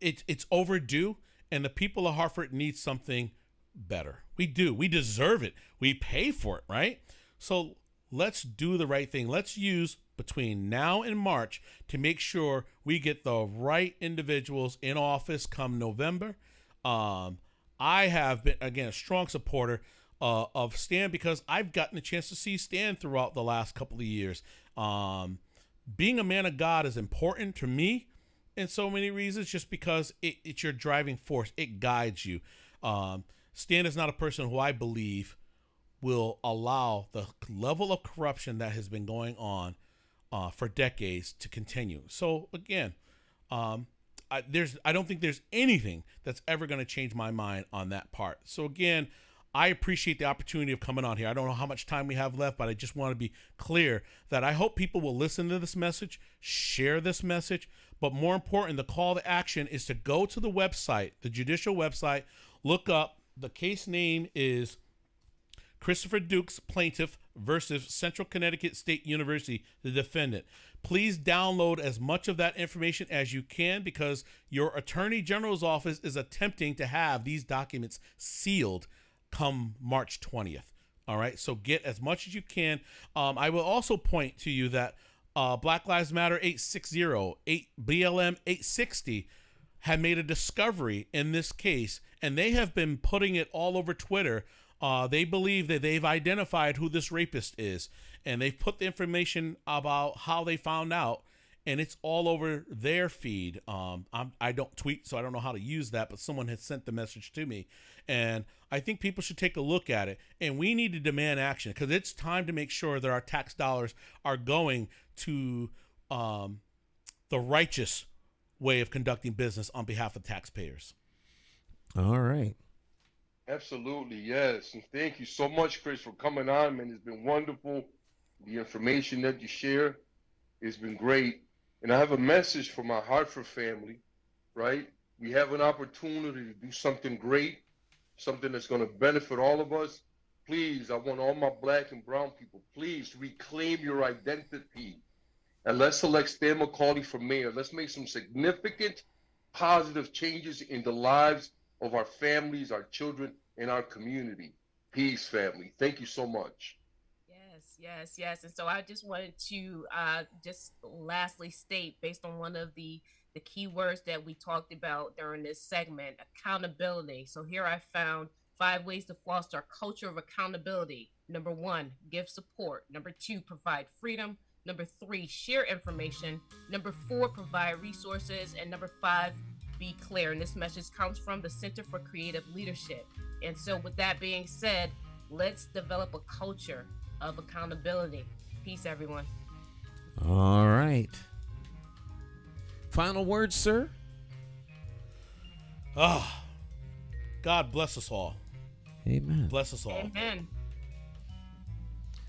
It's overdue, and the people of Hartford need something better. We do. We deserve it. We pay for it, right? So let's do the right thing. Let's use between now and March to make sure we get the right individuals in office come November. I have been, again, a strong supporter of Stan because I've gotten a chance to see Stan throughout the last couple of years. Being a man of God is important to me in so many reasons, just because it's your driving force. It guides you. Stan is not a person who I believe will allow the level of corruption that has been going on for decades to continue. So again, I don't think there's anything that's ever going to change my mind on that part. So again, I appreciate the opportunity of coming on here. I don't know how much time we have left, but I just want to be clear that I hope people will listen to this message, share this message, but more important, the call to action is to go to the website, the judicial website, look up, the case name is Christopher Dukes, plaintiff, versus Central Connecticut State University, the defendant. Please download as much of that information as you can because your Attorney General's office is attempting to have these documents sealed come March 20th. All right, so get as much as you can. I will also point to you that Black Lives Matter 860, BLM 860 had made a discovery in this case, and they have been putting it all over Twitter. They believe that they've identified who this rapist is, and they've put the information about how they found out, and it's all over their feed. I don't tweet, so I don't know how to use that, but someone had sent the message to me, and I think people should take a look at it, and we need to demand action because it's time to make sure that our tax dollars are going to the righteous way of conducting business on behalf of taxpayers. All right. Absolutely, yes. And thank you so much, Chris, for coming on, man. It's been wonderful. The information that you share has been great. And I have a message for my Hartford family, right? We have an opportunity to do something great, something that's going to benefit all of us. Please, I want all my black and brown people, please reclaim your identity. And let's elect Stan McCauley for mayor. Let's make some significant positive changes in the lives of our families, our children, and our community. Peace, family. Thank you so much. Yes. And so I just wanted to just lastly state, based on one of the the key words that we talked about during this segment: accountability. So here I found 5 ways to foster a culture of accountability. Number 1, give support. Number 2, provide freedom. Number 3, share information. Number 4, provide resources. And number 5, be clear. And this message comes from the Center for Creative Leadership. And so with that being said, let's develop a culture of accountability. Peace, everyone. All right. Final words, sir? God bless us all. Amen. Bless us all. Amen.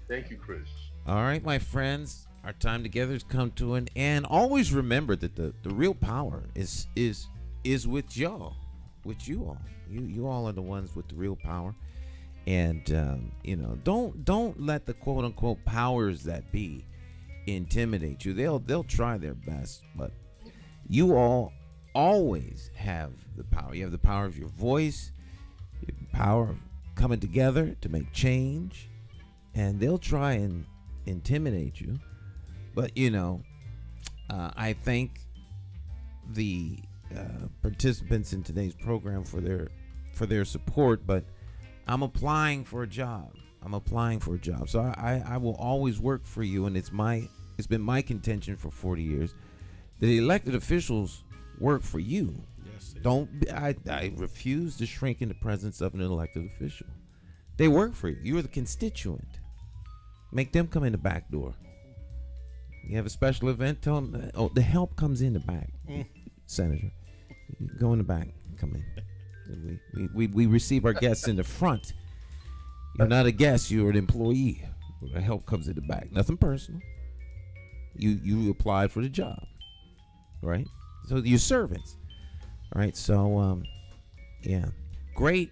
Thank you, Chris. All right, my friends. Our time together has come to an end. Always remember that the real power is with y'all, with you all. You all are the ones with the real power. And don't let the quote unquote powers that be intimidate you. They'll try their best, but you all always have the power. You have the power of your voice, the power of coming together to make change, and they'll try and intimidate you. But I thank the participants in today's program for their support, but I'm applying for a job. So I will always work for you, and it's been my contention for 40 years that the elected officials work for you. Yes. I refuse to shrink in the presence of an elected official. They work for you. You're the constituent. Make them come in the back door. You have a special event, tell them, the help comes in the back, Senator. You go in the back, come in. We receive our guests in the front. You're not a guest, you're an employee. The help comes in the back. Nothing personal. You applied for the job, right? So you're servants. All right, so yeah. Great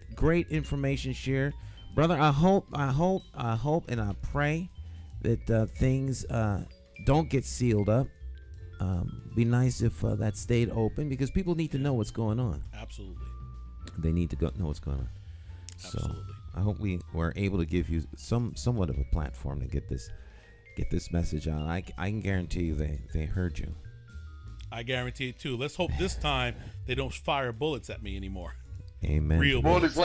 information share. Brother, I hope and I pray that things don't get sealed up. Be nice if that stayed open, because people need to know what's going on. Absolutely. They need to know what's going on. Absolutely. So I hope we were able to give you somewhat of a platform to get this message out. I can guarantee you they heard you. I guarantee it too. Let's hope this time they don't fire bullets at me anymore. Amen. Real Well, bullets.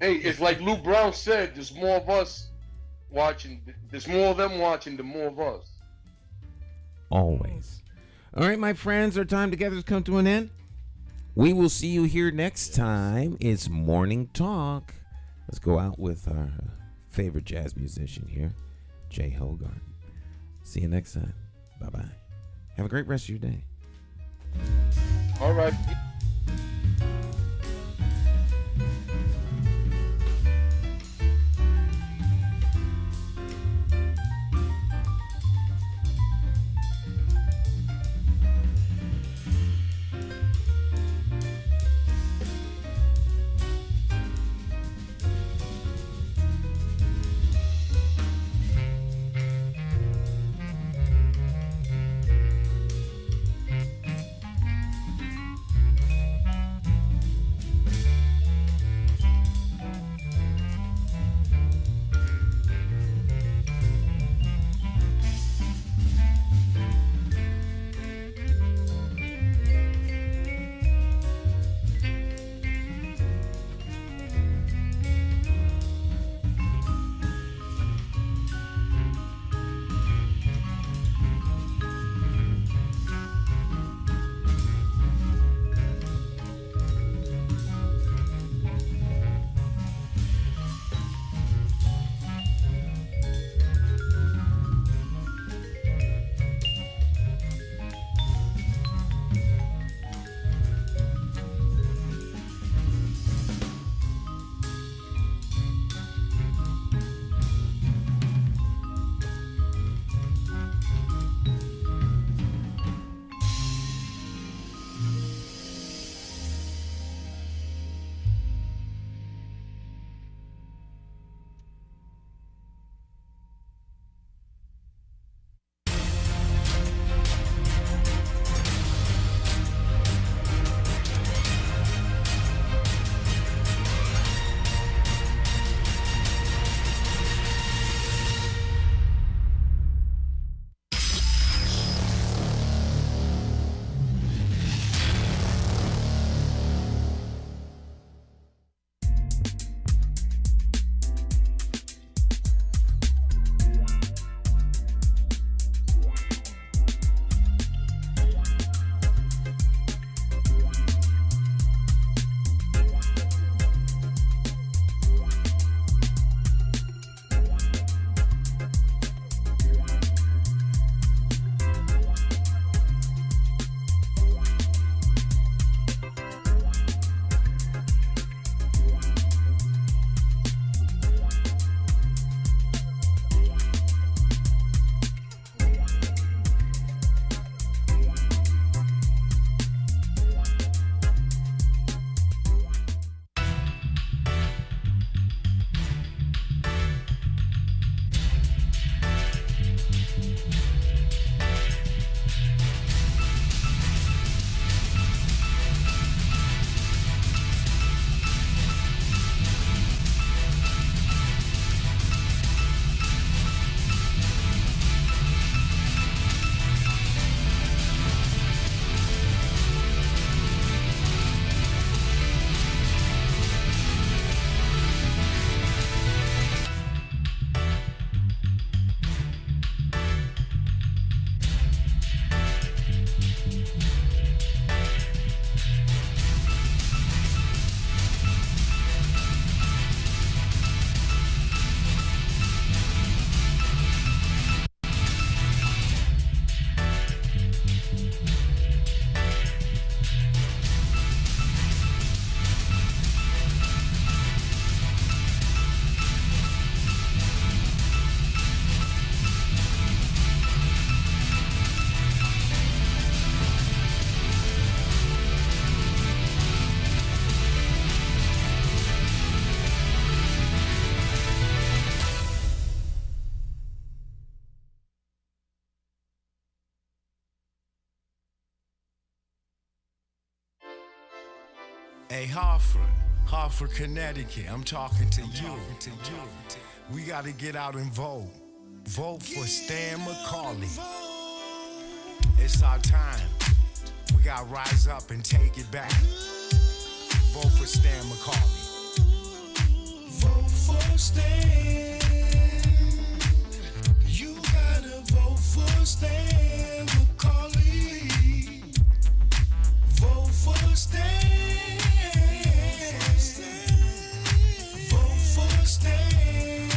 it's like Luke Brown said. There's more of us watching. There's more of them watching than more of us. Always. All right, my friends, our time together has come to an end. We will see you here next time. It's Morning Talk. Let's go out with our favorite jazz musician here, Jay Hogart. See you next time. Bye-bye. Have a great rest of your day. All right. Hey, Hartford, Connecticut, I'm talking to you. We gotta get out and vote. Vote for Stan McCauley. It's our time. We gotta rise up and take it back. Vote for Stan McCauley. Vote for Stan. You gotta vote for Stan McCauley. Vote for Stan. Vote for Stan.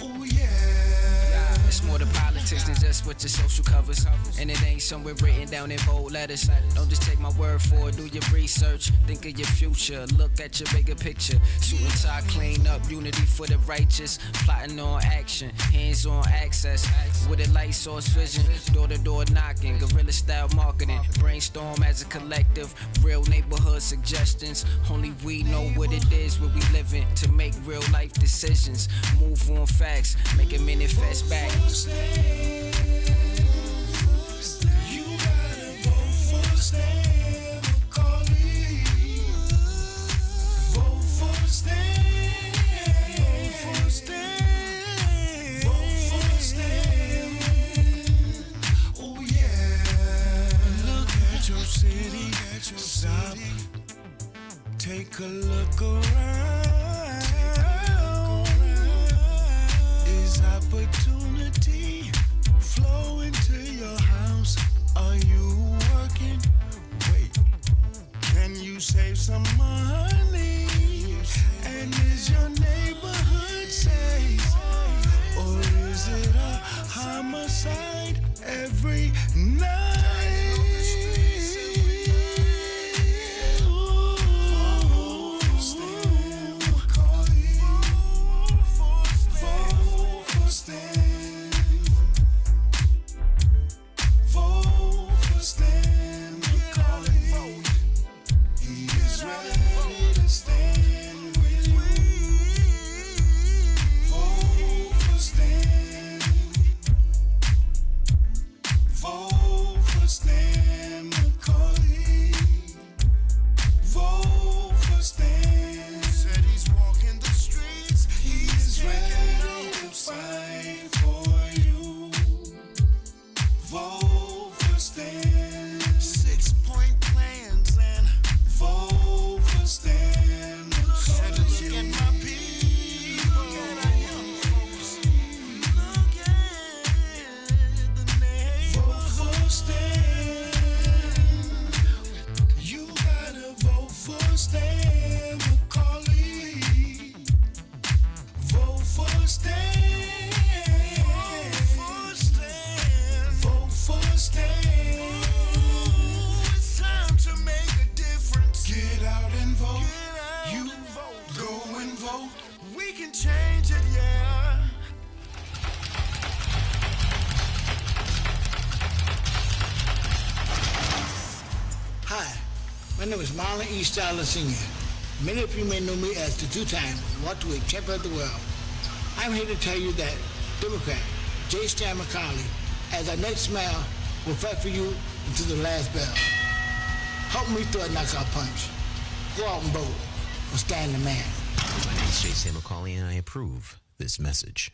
Oh yeah. It's more than politics than just what your social covers. And it ain't somewhere written down in bold letters. Don't just take my word for it, do your research. Think of your future, look at your bigger picture. Suit and tie, clean up, unity for the righteous. Plotting on action, hands-on access. With a light source vision, door-to-door knocking. Guerrilla style marketing, brainstorm as a collective. Real neighborhood suggestions. Only we know what it is where we living. To make real life decisions. Move on facts, make it manifest back. You gotta vote for Stan McCauley. Vote for Stan. Vote for Stan. Vote for Stan. Oh yeah. Look at your city. Stop. Take a look around. Is opportunity flow into your house? Are you working? Wait, can you save some money? And is your neighborhood safe? Or is it a homicide every night? Senior. Many of you may know me as the two-time welterweight champion of the world. I'm here to tell you that Democrat J. Stan McCauley, as our next mayor, will fight for you until the last bell. Help me throw a knockout punch. Go out and vote for Stan the man. My name is J. Stan McCauley, and I approve this message.